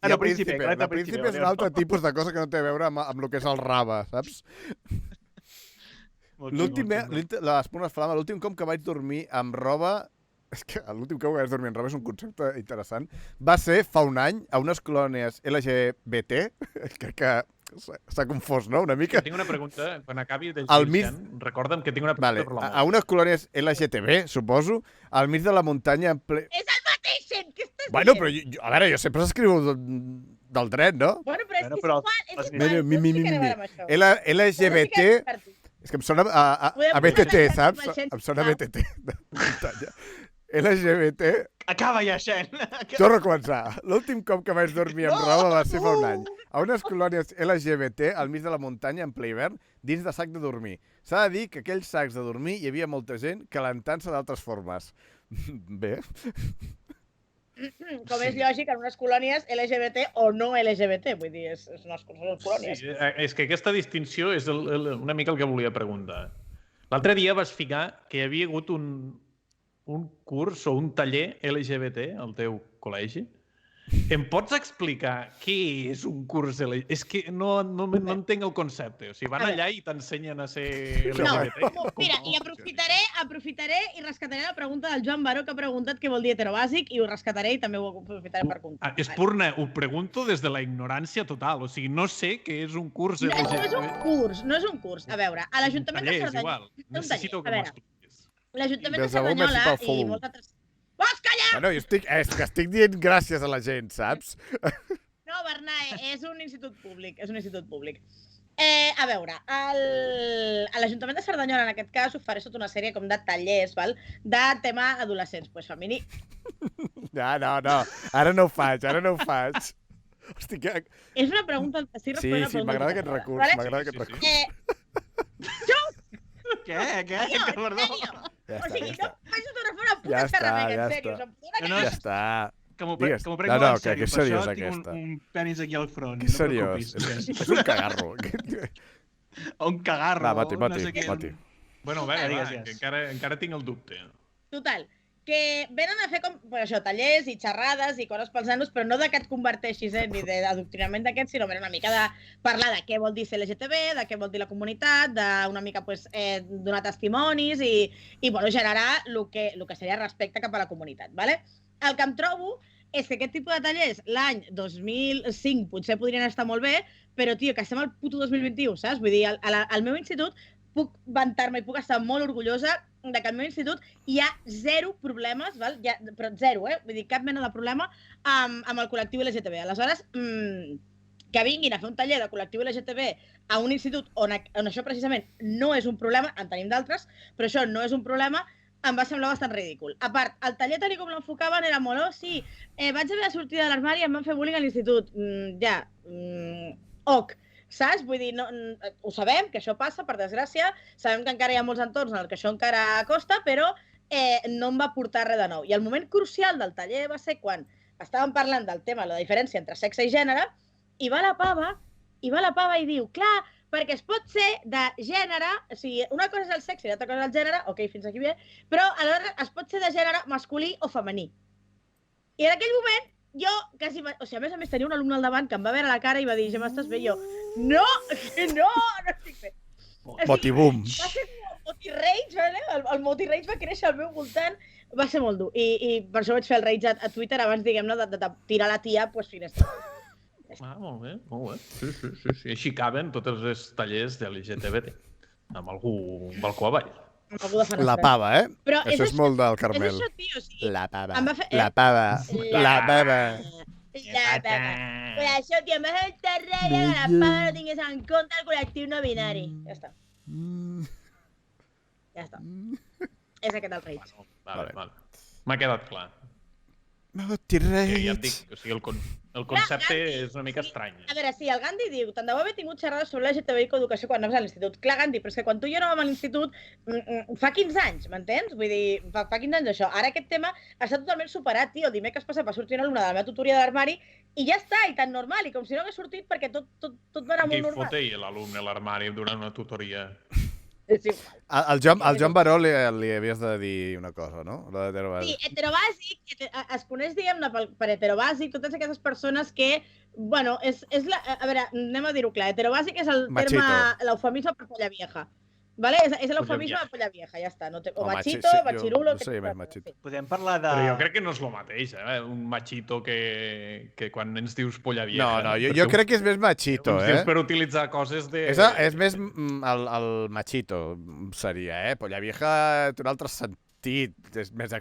La príncipe. La príncipe és un altre tipus de cosa que no té a veure amb el que és el rave, saps? L'Espurna Flama, l'últim cop que vaig dormir amb roba... És que l'últim cop que vaig dormir amb roba és un concepte interessant. Va ser fa un any a unes colònies LGBT. Crec que s'ha confós, no? Una mica. Tinc una pregunta. Quan acabi de llegir, recorda'm que tinc una pregunta per la a unes colònies LGTB, suposo, al mig de la muntanya en ple... És el mateix, què estàs dient? Bueno, però a veure, jo sempre s'escriu del dret, no? Bueno, però és igual. LGBT... És que em sona a BTT, saps? Em sona a BTT. LGBT... Acaba ja, Xen. Torno a començar. L'últim cop que vaig dormir amb roba va ser fa un any. A unes colònies LGBT al mig de la muntanya en ple hivern, dins de sac de dormir. S'ha de dir que aquells sacs de dormir hi havia molta gent calentant-se d'altres formes. Bé. Com és lògic, en unes colònies LGBT o no LGBT, vull dir, és unes colònies. Sí, és que aquesta distinció és una mica el que volia preguntar. L'altre dia vas ficar que hi havia hagut un curs o un taller LGBT al teu col·legi. Em pots explicar què és un curs LGBT? És que no entenc el concepte. O sigui, van allà i t'ensenyen a ser LGBT. No, mira, i aprofitaré i rescataré la pregunta del Joan Baró, que ha preguntat què vol dir heterobàsic, i ho rescataré i també ho aprofitaré per comptar. Espurna, ho pregunto des de la ignorància total. O sigui, no sé què és un curs LGBT. No és un curs. A veure, a l'Ajuntament de Cerdanyola... Necessito que m'ho expliquis. L'Ajuntament de Cerdanyola i molts altres... Vols callar? Bueno, jo estic dient gràcies a la gent, saps? No, Bernat, és un institut públic. A veure, a l'Ajuntament de Cerdanyola, en aquest cas, ofereix tota una sèrie com de tallers, val? De tema adolescents, doncs femení. No, ara no ho faig. Hosti, que... És una pregunta... Sí, m'agrada aquest recurs, Què? Perdó. O sigui, no faig tota una puta xerramega, en sèrio. Ja està. Que m'ho prenc molt en sèrio. Per això tinc un penis aquí al front. Que seriós. És un cagarro. Un cagarro. Va, Mati. Bueno, a veure, encara tinc el dubte. Total, que venen a fer com, això, tallers i xerrades i coses pels nanos, però no de que et converteixis, ni d'adoctrinament d'aquest, sinó una mica de parlar de què vol dir ser LGTB, de què vol dir la comunitat, d'una mica donar testimonis i generar el que seria respecte cap a la comunitat. ¿Vale? El que em trobo és que aquest tipus de tallers l'any 2005 potser podrien estar molt bé, però, tio, que estem al puto 2021, saps? Vull dir, al meu institut puc vantar-me i puc estar molt orgullosa de que al meu institut hi ha zero problemes, val? Però zero, vull dir, cap mena de problema amb el col·lectiu LGTB. Aleshores, que vinguin a fer un taller de col·lectiu LGTB a un institut on això precisament no és un problema, en tenim d'altres, però això no és un problema, em va semblar bastant ridícul. A part, el taller tal com l'enfocaven era molt, sí, vaig haver de sortir de l'armari i em van fer bullying a l'institut. Ok. Saps? Vull dir, ho sabem, que això passa, per desgràcia, sabem que encara hi ha molts entorns en els que això encara costa, però no em va portar res de nou. I el moment crucial del taller va ser quan estàvem parlant del tema, la diferència entre sexe i gènere, i va la pava i diu, clar, perquè es pot ser de gènere, o sigui, una cosa és el sexe i l'altra cosa és el gènere, ok, fins aquí bé, però alhora es pot ser de gènere masculí o femení. I en aquell moment, jo quasi... O sigui, a més tenia un alumne al davant que em va veure a la cara i va dir, ja m'estàs bé, jo, no estic bé. Motibum. Va ser motirage, ¿vale? El motirage va créixer al meu voltant, va ser molt dur. I per això vaig fer el rage a Twitter abans, diguem-ne, de tirar la tia, doncs, finestra. Molt bé. Sí. Així caben tots els tallers de l'LGTB, amb algú balcó avall. La pava, Però això és molt del Carmel. És això, tio, o sigui... La pava. Per això, tio, em va fer molta ràbia que la pava no tingués en compte el col·lectiu no binari. Ja està. Ja està. És aquest el Rage. Vale. M'ha quedat clar. Moti Ja et Rage. dic, o sigui, el concepte és una mica estrany. A veure, sí, el Gandhi diu, tant de bo haver tingut xerrades sobre LGTBI i educació quan anaves a l'institut. Clar, Gandhi, però és que quan tu i jo anàvem a l'institut fa 15 anys, m'entens? Vull dir, fa 15 anys això. Ara aquest tema està totalment superat, tio. El dimecres passat va sortir una alumna de la meva tutoria de l'armari i ja està, i tan normal, i com si no hagués sortit perquè tot va anar Què molt hi normal. foté l'alumne a l'armari durant una tutoria? És igual. Al Joan Baró li havies de dir una cosa, no? La d'heterobàsic. Sí, heterobàsic, es coneix, diguem-ne, per heterobàsic, totes aquestes persones que, bueno, a veure, anem a dir-ho clar, heterobàsic és el terme, l'eufemisme per polla vieja. ¿Vale? És l'eufemisme de polla vieja, ja està. O machito, machirulo... Sí, més machito. Podem parlar de... Però jo crec que no és el mateix, un machito que quan ens dius polla vieja. No, jo crec que és més machito, Ens dius per utilitzar coses de... És més el machito, seria, Polla vieja té un altre sentit, és més...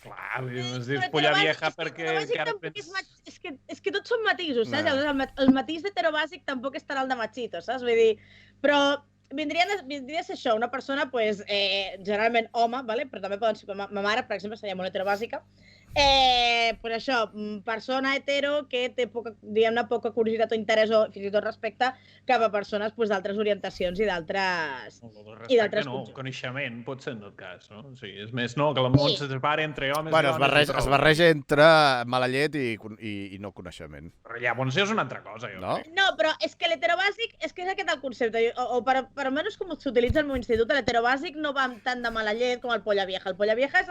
Clar, ens dius polla vieja perquè... És que tots són matisos, saps? El matís d'heterobàsic tampoc és tant el de machito, saps? Vull dir, però... Vindria a ser això, una persona, pues, generalment home, ¿vale? Però també poden ser... Ma mare, per exemple, seria molt heterobàsica. Pues això, persona hetero que té poca curiositat o interès o fins i tot respecte cap a persones d'altres orientacions i d'altres... Respecte no, coneixement pot ser en tot cas, no? O sigui, és més, no, que el món se separa entre homes i dones. Bueno, es barreja entre mala llet i no coneixement. Però llavors és una altra cosa, jo crec. No, però és que l'heterobàsic, és que és aquest el concepte, o per almenys com s'utilitza al meu institut, l'heterobàsic no va tant de mala llet com el polla vieja. El polla vieja és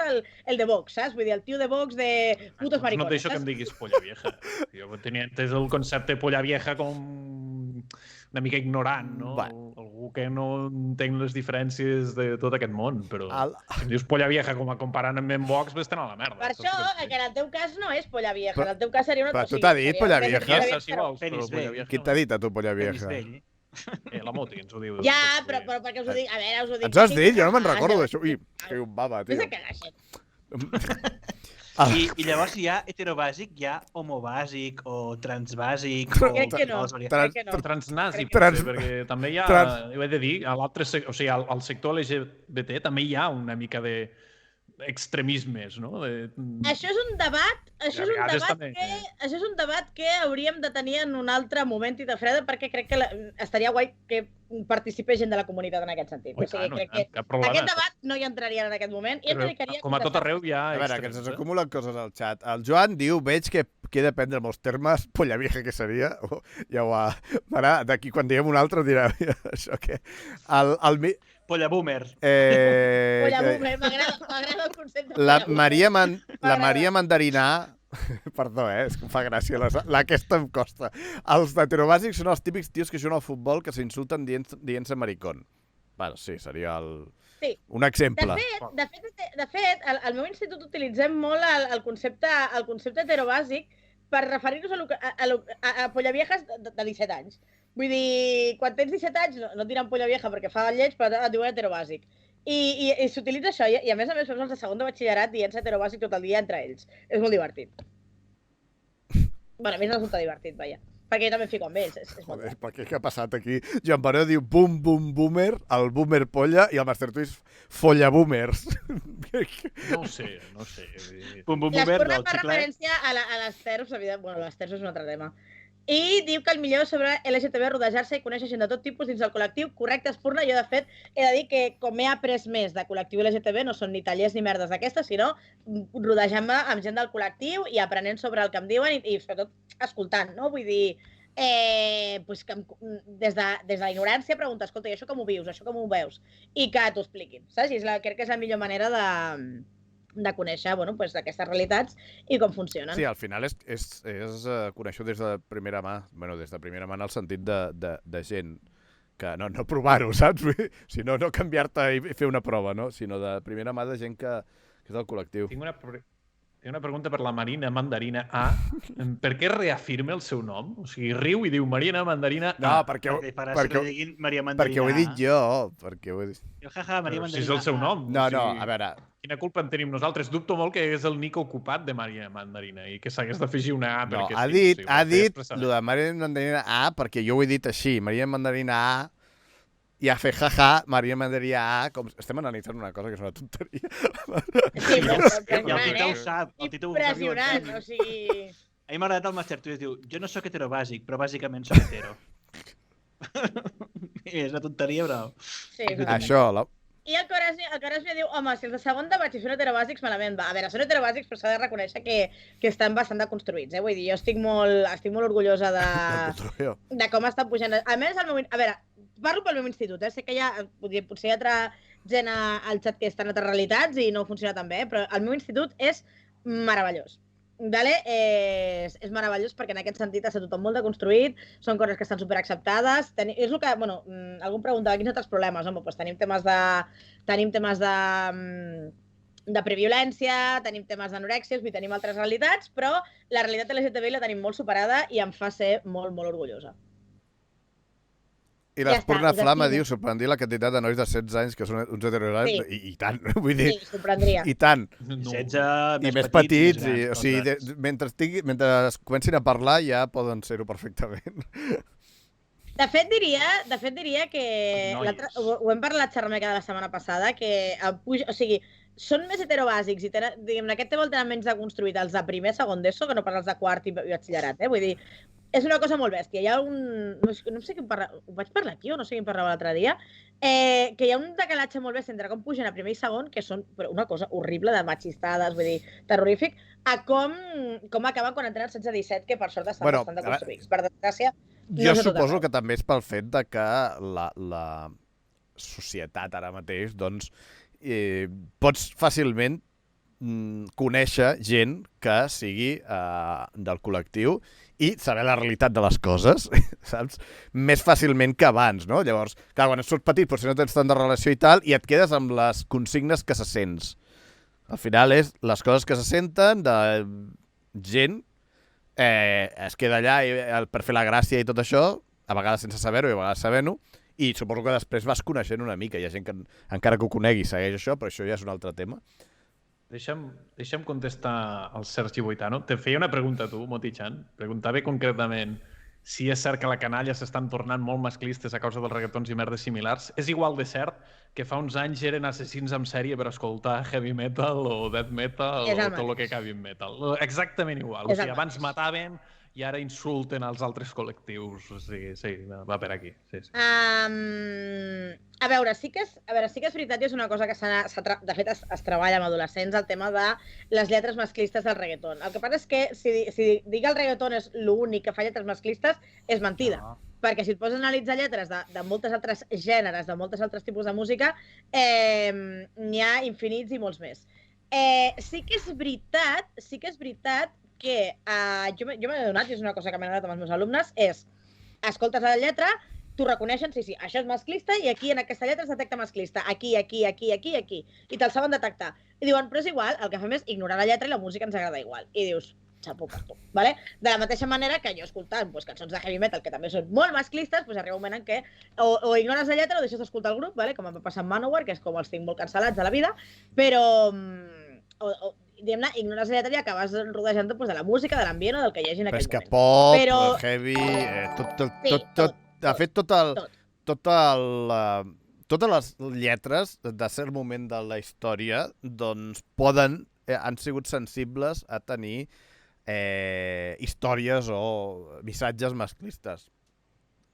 el de Vox, saps? Vull dir, el tio de Vox de putos maricones. No et deixo que em diguis polla vieja. Jo tenia entès el concepte polla vieja com una mica ignorant, no? Algú que no entén les diferències de tot aquest món, però si em dius polla vieja com a comparant amb en Vox, vés a la merda. Per això, que en el teu cas no és polla vieja, en el teu cas seria una... Però tu t'ha dit polla vieja? Penis Qui t'ha dit a tu polla vieja? La Moti ens ho diu. Ja, però perquè us ho dic... A veure, us ho dic... Ens has dit? Jo no me'n recordo d'això. Ui, que un baba, tio. Vés a cagar, xet. I llavors hi ha heterobàsic, hi ha homobàsic o transbàsic o... Crec que no. Transnazi, perquè també hi ha, ho he de dir, a l'altre, o sigui, al sector LGBT també hi ha una mica de extremismes, no? Això és un debat, això és un debat que hauríem de tenir en un altre moment i de freda, perquè crec que estaria guai que participés gent de la comunitat en aquest sentit. O sigui, crec que aquest debat no hi entraria en aquest moment. Com a tot arreu hi ha... A veure, que ens acumulen coses al xat. El Joan diu, veig que he de prendre molts termes, polla vieja que seria, ja ho ha... D'aquí quan diguem un altre dirà això que... Polla boomer. Polla boomer, m'agrada el concepte. La Maria Mandarinà... Perdó, és que em fa gràcia. Aquesta em costa. Els heterobàsics són els típics tios que juguen al futbol que s'insulten dient-se maricón. Bueno, sí, seria un exemple. De fet, al meu institut utilitzem molt el concepte heterobàsic per referir-nos a polla viejas de 17 anys. Vull dir, quan tens 17 anys no et diran polla vieja perquè fa lleig, però et diuen heterobàsic. I s'utilitza això, i a més fem els de segon de batxillerat dient-se heterobàsic tot el dia entre ells. És molt divertit. Bueno, a mi no resulta divertit, vaja. Perquè jo també em fico amb ells. Joder, per què ha passat aquí? Joan Baró diu boom, boom, boomer, el boomer polla, i el Master Twist folla boomers. No ho sé. Boom, boom, boomer del xiclet. Fa referència a les TERFs, bueno, les TERFs és un altre tema. I diu que el millor sobre LGTB és rodejar-se i conèixer gent de tot tipus dins del col·lectiu. Correcte, Espurna. Jo, de fet, he de dir que com he après més de col·lectiu LGTB, no són ni tallers ni merdes d'aquestes, sinó rodejant-me amb gent del col·lectiu i aprenent sobre el que em diuen i sobretot escoltant, no? Vull dir, pues que des de la ignorància pregunta, escolta, i això com ho vius, això com ho veus? I que t'ho expliquin, saps? I crec que és la millor manera de conèixer aquestes realitats i com funcionen. Sí, al final és conèixer des de primera mà, des de primera mà en el sentit de gent que no provar-ho, saps? Sinó no canviar-te i fer una prova, no? Sinó de primera mà de gent que és del col·lectiu. Tinc una pregunta per la Marina Mandarina A. Per què reafirma el seu nom? O sigui, riu i diu Marina Mandarina A. No, perquè ho he dit jo. Maria Mandarina. Si és el seu nom. No, a veure... Quina culpa en tenim nosaltres? Dubto molt que és el Nico ocupat de Maria Mandarina i que s'hagués d'afegir una A. No, ha dit el de Maria Mandarina A perquè jo ho he dit així, Maria Mandarina A, i a fer jaja, Maria Mandaria A, com... Estem analitzant una cosa que és una tonteria. Sí, però El Tito ho sap. El Tito ho sap i ho impressionant, entén. o sigui... A mi m'ha agradat el Master Twist, diu, jo no sóc heterobàsic, però bàsicament sóc hetero. I és una tonteria, però... Sí, Això, I el Corasmi diu, home, si els de segon debat si són heterobàsics, malament va. A veure, són heterobàsics, però s'ha de reconèixer que estan bastant deconstruïts, Vull dir, jo estic molt orgullosa de com estan pujant. A més, a veure, parlo pel meu institut, Sé que potser hi ha altra gent al xat que està en altres realitats i no funciona tan bé, però el meu institut és meravellós. Vale? És meravellós perquè en aquest sentit està tothom molt deconstruït, són coses que estan superacceptades. És el que, algú em preguntava quins altres problemes. Home, doncs tenim temes de previolència, tenim temes d'anorèxies, tenim altres realitats, però la realitat LGTBI la tenim molt superada i em fa ser molt, molt orgullosa. I l'Espurna Flama diu, sorprendria la quantitat de nois de 16 anys que són uns heterosis, i tant, vull dir... Sí, sorprendria. I tant. 16, més petits, o sigui, mentre comencin a parlar ja poden ser-ho perfectament. De fet, diria que... Ho hem parlat xerrameca de la setmana passada, que o sigui, són més heterobàsics i tenen, aquest tema el tenen menys deconstruït els de primer, segon d'ESO, que no pas els de quart i batxillerat, Vull dir, és una cosa molt bèstia. Hi ha no sé qui ho vaig parlar aquí o no sé qui em parlava l'altre dia, que hi ha un decalatge molt bèstia entre com pugen a primer i segon, que són una cosa horrible de machistades, vull dir, terrorífic, a com acaben quan entren als 16-17, que per sort estan bastant deconstruïts. Per desgràcia, jo suposo que també és pel fet de que la societat ara mateix, doncs, pots fàcilment conèixer gent que sigui del col·lectiu i saber la realitat de les coses, saps? Més fàcilment que abans, no? Llavors, clar, quan ets petit, potser no tens tant de relació i tal, i et quedes amb les consignes que se sents. Al final és les coses que se senten de gent, es queda allà per fer la gràcia i tot això, a vegades sense saber-ho i a vegades sabent-ho, i suposo que després vas coneixent una mica. Hi ha gent que encara que ho conegui segueix això, però això ja és un altre tema. Deixa'm contestar al Sergi Boitano. Te feia una pregunta a tu, Moti-chan. Preguntava concretament si és cert que la canalla s'estan tornant molt masclistes a causa dels reggaetons i merdes similars. És igual de cert que fa uns anys eren assassins en sèrie per escoltar heavy metal o death metal o tot el que acabi en metal. Exactament igual. O sigui, abans mataven i ara insulten als altres col·lectius. O sigui, sí, va per aquí. Sí. A veure, sí que és veritat i és una cosa que de fet es treballa amb adolescents, el tema de les lletres masclistes del reggaeton. El que passa és que si dir que el reggaeton és l'únic que fa lletres masclistes és mentida. Perquè si et poses a analitzar lletres de moltes altres gèneres, de moltes altres tipus de música, n'hi ha infinits i molts més. Sí que és veritat que jo m'he adonat, i és una cosa que m'he adonat amb els meus alumnes, és, escoltes la lletra, t'ho reconeixen, sí, això és masclista i aquí en aquesta lletra es detecta masclista, aquí, i te'l saben detectar. I diuen, però és igual, el que fem és ignorar la lletra i la música ens agrada igual. I dius, xapó per tu, ¿vale? De la mateixa manera que jo escoltant cançons de heavy metal que també són molt masclistes, arriba un moment en què o ignores la lletra o deixes d'escoltar el grup, ¿vale? Com em va passar amb Manowar, que és com els tinc molt cancel·lats a la vida, però diguem-ne, ignores la lletra i acabes rodejant-te de la música, de l'ambient o del que hi hagi en aquell moment. Però és que pop, heavy, tot. De fet, totes les lletres de cert moment de la història doncs han sigut sensibles a tenir històries o missatges masclistes.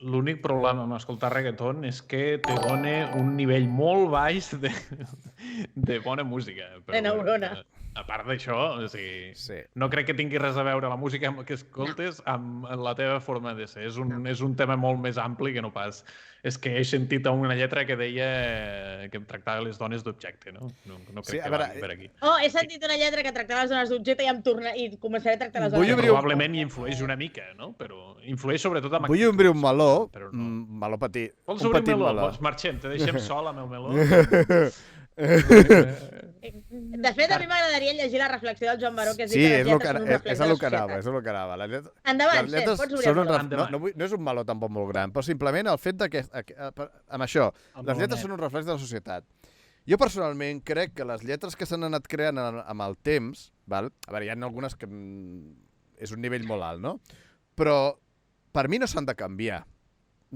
L'únic problema amb escoltar reggaeton és que te dona un nivell molt baix de bona música. De neurona. A part d'això, o sigui, no crec que tingui res a veure la música que escoltes amb la teva forma de ser. És un tema molt més ampli que no pas... És que he sentit una lletra que deia que tractava les dones d'objecte, no? No crec que vagi per aquí. He sentit una lletra que tractava les dones d'objecte i començaré a tractar les dones d'objecte. Probablement hi influeix una mica, no? Però influeix sobretot amb... Vull obrir un meló, meló petit. Vols obrir un meló? Doncs marxem, te deixem sol amb el meló. De fet, a mi m'agradaria llegir la reflexió del Joan Baró, que és dir que les lletres són un reflex de la societat. És el que anava. Endavant, pots obrir el meló. No és un meló tampoc molt gran, però simplement el fet que amb això, les lletres són un reflex de la societat. Jo personalment crec que les lletres que s'han anat creant amb el temps, a veure, hi ha algunes que és un nivell molt alt, no? Però per mi no s'han de canviar.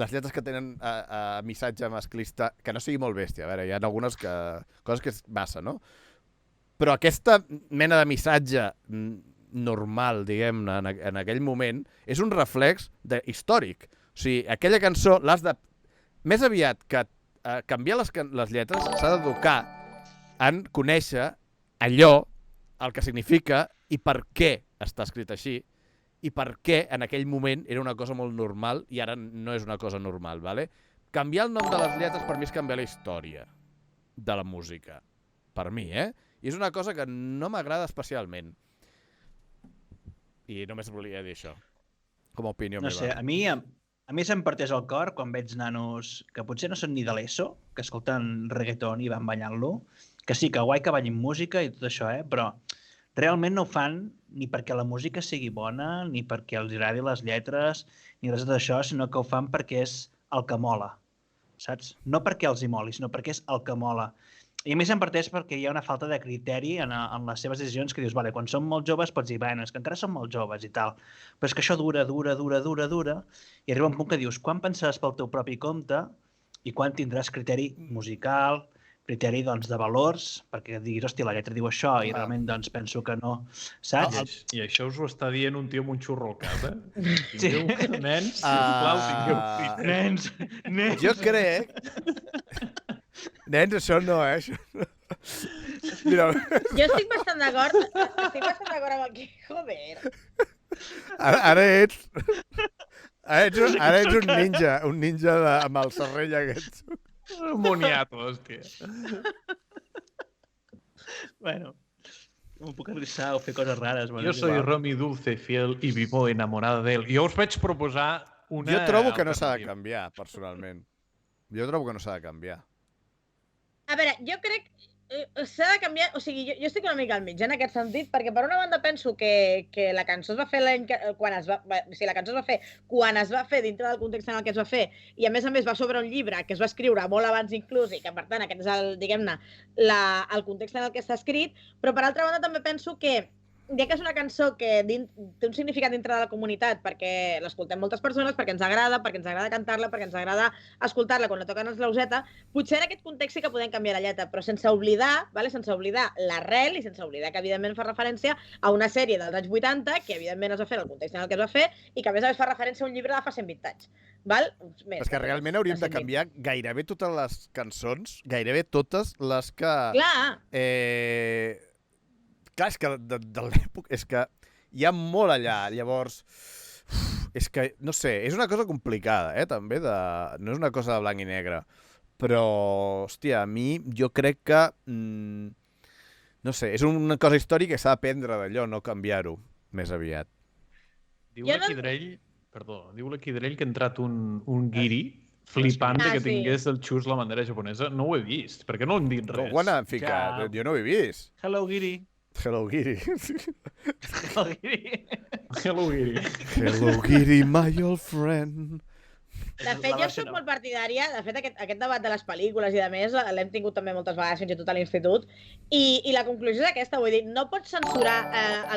les lletres que tenen missatge masclista, que no sigui molt bèstia, a veure, hi ha algunes coses que és massa, no? Però aquesta mena de missatge normal, diguem-ne, en aquell moment, és un reflex històric. O sigui, aquella cançó l'has de... Més aviat que canviar les lletres, s'ha d'educar en conèixer allò, el que significa i per què està escrit així, i per què en aquell moment era una cosa molt normal i ara no és una cosa normal, ¿vale? Canviar el nom de les lletres per mi és canviar la història de la música. Per mi, I és una cosa que no m'agrada especialment. I només volia dir això, com a opinió meva. No sé, a mi se'm partés el cor quan veig nanos que potser no són ni de l'ESO, que escolten reggaeton i van ballant-lo, que sí, que guai que ballin música i tot això, però realment no ho fan ni perquè la música sigui bona, ni perquè els agradi les lletres, ni res d'això, sinó que ho fan perquè és el que mola, saps? No perquè els hi moli, sinó perquè és el que mola. I a mi se'm parteix perquè hi ha una falta de criteri en les seves decisions que dius, vale, quan som molt joves pots dir, bueno, és que encara som molt joves i tal, però és que això dura, i arriba un punt que dius, quan pensaràs pel teu propi compte i quan tindràs criteri musical, criteri, doncs, de valors, perquè diguis, hòstia, la lletra diu això i realment, doncs, penso que no, saps? I això us ho està dient un tio amb un xurro al cap, Sí. Nens, sisplau, tingueu Nens! Jo crec... Nens, això no, Això no. Mira, Jo estic bastant d'acord amb aquí. Joder. ara ets... Ara ets un ninja amb el serrell aquest. Moniato, hòstia. Bueno, no puc arrissar o fer coses rares. Bueno, Jo soy Romy Dulce Fiel i vivo enamorada d'ell. Jo us vaig proposar una... Jo trobo que no s'ha de canviar, personalment. Jo trobo que no s'ha de canviar. A veure, jo crec s'ha de canviar, o sigui, jo estic una mica al mig en aquest sentit, perquè per una banda penso que la cançó es va fer quan es va fer dintre del context en el que es va fer, i a més va sobre un llibre que es va escriure molt abans inclús, i que per tant aquest és diguem-ne, el context en el que està escrit, però per altra banda també penso que ja que és una cançó que té un significat dintre de la comunitat, perquè l'escoltem moltes persones, perquè ens agrada cantar-la, perquè ens agrada escoltar-la quan la toquen els Lauseta, potser en aquest context sí que podem canviar la lletra, però sense oblidar l'arrel i sense oblidar que, evidentment, fa referència a una sèrie dels anys 80, que, evidentment, es va fer en el context en el que es va fer, i que, a més fa referència a un llibre de fa 120 anys. Val? És que realment hauríem de canviar gairebé totes les cançons, gairebé totes les que... Clar! Clar, és que de l'època... És que hi ha molt allà, llavors... És que, no sé, és una cosa complicada, també, no és una cosa de blanc i negre. Però, hòstia, a mi, jo crec que... no sé, és una cosa històrica que s'ha d'aprendre d'allò, no canviar-ho més aviat. Diu l'Equidrell que ha entrat un guiri flipant que tingués el xus la bandera japonesa. No ho he vist. Per què no hem dit res? No ho han ficat, jo no ho he vist. Hello, guiri. Hello, Giri. Hello, guiri. Hello, guiri. Hello, Giri, my old friend. De fet, jo soc molt partidària. De fet, aquest debat de les pel·lícules i de més l'hem tingut també moltes vegades fins i tot a l'institut. I la conclusió és aquesta, vull dir, no pots censurar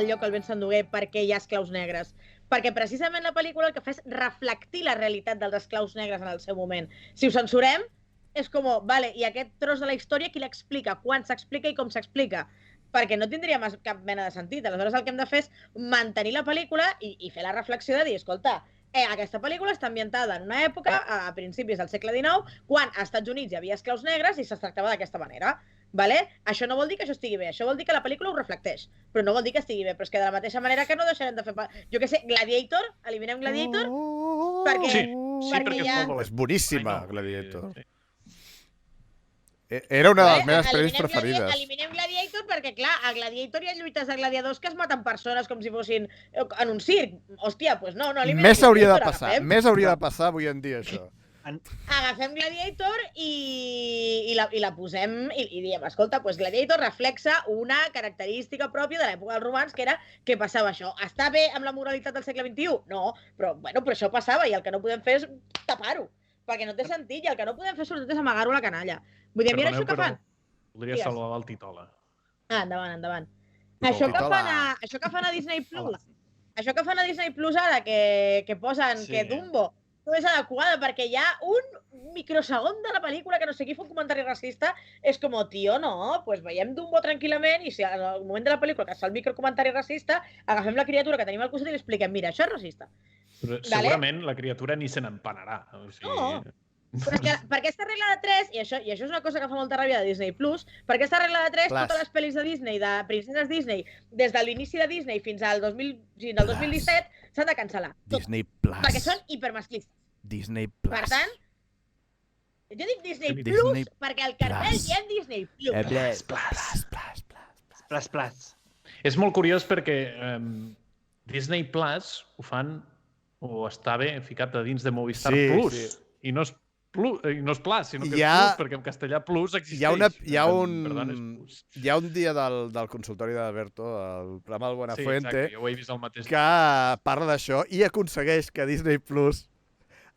el lloc al vent s'endugué perquè hi ha esclaus negres. Perquè precisament la pel·lícula el que fa és reflectir la realitat dels esclaus negres en el seu moment. Si ho censurem, és com, vale, i aquest tros de la història qui l'explica, quan s'explica i com s'explica? Perquè no tindria cap mena de sentit. Aleshores el que hem de fer és mantenir la pel·lícula i fer la reflexió de dir, escolta, aquesta pel·lícula està ambientada en una època, a principis del segle XIX, quan als Estats Units hi havia esclaus negres i es tractava d'aquesta manera. Vale? Això no vol dir que això estigui bé, això vol dir que la pel·lícula ho reflecteix, però no vol dir que estigui bé, però és que de la mateixa manera que no deixarem de fer... Jo què sé, Gladiator, eliminem Gladiator, perquè... perquè és boníssima, Gladiator. Era una de les meves pel·lis preferides. Eliminem Gladiator perquè, clar, a Gladiator hi ha lluites de gladiadors que es maten persones com si fossin en un circ. Hòstia, doncs no eliminem Més hauria de passar, més hauria de passar avui en dia, això. Agafem Gladiator i la posem i diem, escolta, doncs Gladiator reflexa una característica pròpia de l'època dels romans, que era que passava això. Està bé amb la moralitat del segle XXI? No, però això passava i el que no podem fer és tapar-ho, perquè no té sentit i el que no podem fer sobretot és amagar-ho a la canalla. Vull dir, mira això que fan. Voldria saludar el Titola. Endavant. Això que fan a Disney Plus, això que fan a Disney Plus ara, que posen que Dumbo no és adequada, perquè hi ha un microsegon de la pel·lícula que no sé qui fa un comentari racista, és com, tio, no, pues veiem Dumbo tranquil·lament i si al moment de la pel·lícula que es fa el microcomentari racista, agafem la criatura que tenim al costat i li expliquem, mira, això és racista. Però segurament la criatura ni se n'empanarà. O sigui... No. Però és que per aquesta regla de 3, i això és una cosa que fa molta ràbia de Disney+, per aquesta regla de 3, totes les pel·lis de Disney, de princeses Disney, des de l'inici de Disney fins al 2017, s'han de cancel·lar. Disney Plus. Perquè són hipermasclistes. Disney Plus. Per tant, jo dic Disney Plus perquè al cartell hi ha Disney Plus. Plus. És molt curiós perquè Disney Plus ho fan, o estava ficat a dins de Movistar Plus. Sí. I no és Plus, sinó que és Plus, perquè en castellà Plus existeix. Hi ha un dia del consultori d'Alberto, el programa del Buenafuente, jo ho he vist al mateix que parla d'això i aconsegueix que Disney Plus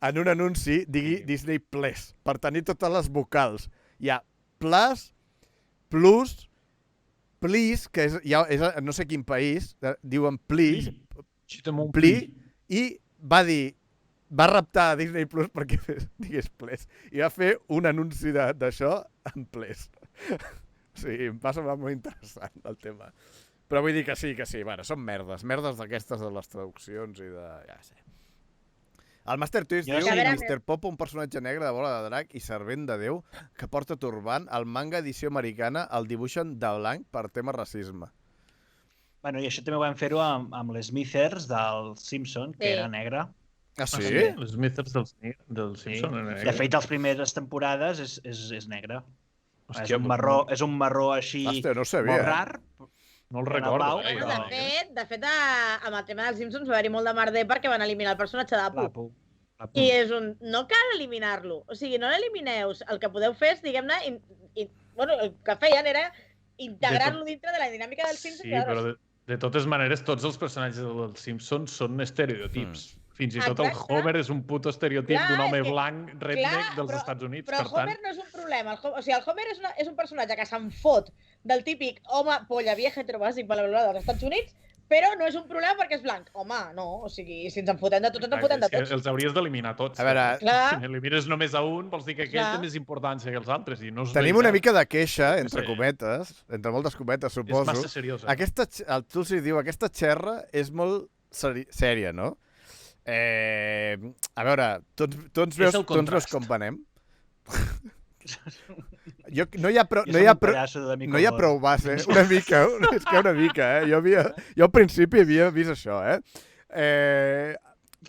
en un anunci digui Disney Plus, per tenir totes les vocals. Hi ha Plus, Plus, Please, que és no sé quin país, diuen Please, i va reptar a Disney Plus perquè digués Plus. I va fer un anunci d'això en Plus. O sigui, em va semblar molt interessant el tema. Però vull dir que sí. Bueno, són merdes d'aquestes de les traduccions i de... ja sé. El Master Twist diu Mr. Popo, un personatge negre de bola de drac i servent de Déu que porta turbant, al manga edició americana el dibuixen de blanc per tema racisme. Bueno, i això també ho vam fer-ho amb les Smithers del Simpson, que era negre. Ah, sí? Les Smithers del Simpson era negre. De fet, les primeres temporades és negre. Hòstia, és un marró així molt rar. No el recordo. De fet, amb el tema dels Simpsons va haver-hi molt de merder perquè van eliminar el personatge d'Apu. I és no cal eliminar-lo. O sigui, no l'elimineu. El que podeu fer és, diguem-ne, el que feien era integrar-lo dintre de la dinàmica dels Simpsons. Sí, però de totes maneres, tots els personatges dels Simpsons són estereotips. Fins i tot el Homer és un puto estereotip d'un home blanc redneck dels Estats Units. Però Homer no és un problema. O sigui, el Homer és un personatge que se'n fot del típic home polla vieja heterobàsic dels Estats Units, però no és un problema perquè és blanc. Home, no. O sigui, si ens en fotem de tots, ens en fotem de tots. Els hauries d'eliminar tots. A veure... Si n'elimines només a un, vols dir que aquell té més importància que els altres. Tenim una mica de queixa, entre cometes, entre moltes cometes, suposo. És massa seriosa. El Tulsi diu, aquesta xerra és molt sèria, no? A veure, tu ens veus com venem? No hi ha prou base, una mica, és que una mica, jo al principi havia vist això,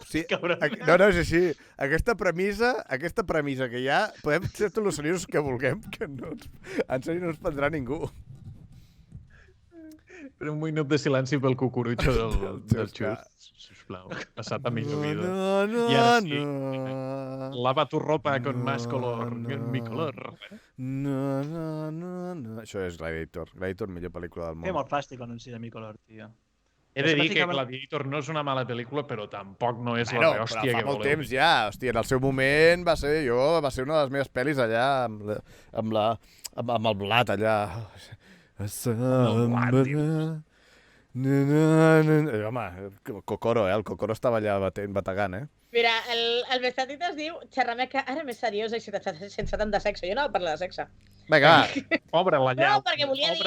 sí, no, és així, aquesta premissa que hi ha, podem ser tots els seriosos que vulguem, que en sèrio no ens prendrà ningú. Però un minut de silenci pel cucurutxo del Xus, sisplau. Passat a millor vida. I ara sí, lava tu ropa con más color, mi color. Això és Gladiator. Gladiator, millor pel·lícula del món. Té molt fàstic l'anunci de mi color, tio. He de dir que Gladiator no és una mala pel·lícula, però tampoc no és la hòstia que voleu. Però fa molt temps ja. Hòstia, en el seu moment va ser una de les meves pel·lis allà amb el blat allà. Home, Kokoro, el Kokoro estava allà bategant, Mira, el Bestatita es diu xerrameca ara més seriosa i sense tant de sexe. Jo no parlo de sexe. Vinga, obre la llauna. No, perquè volia dir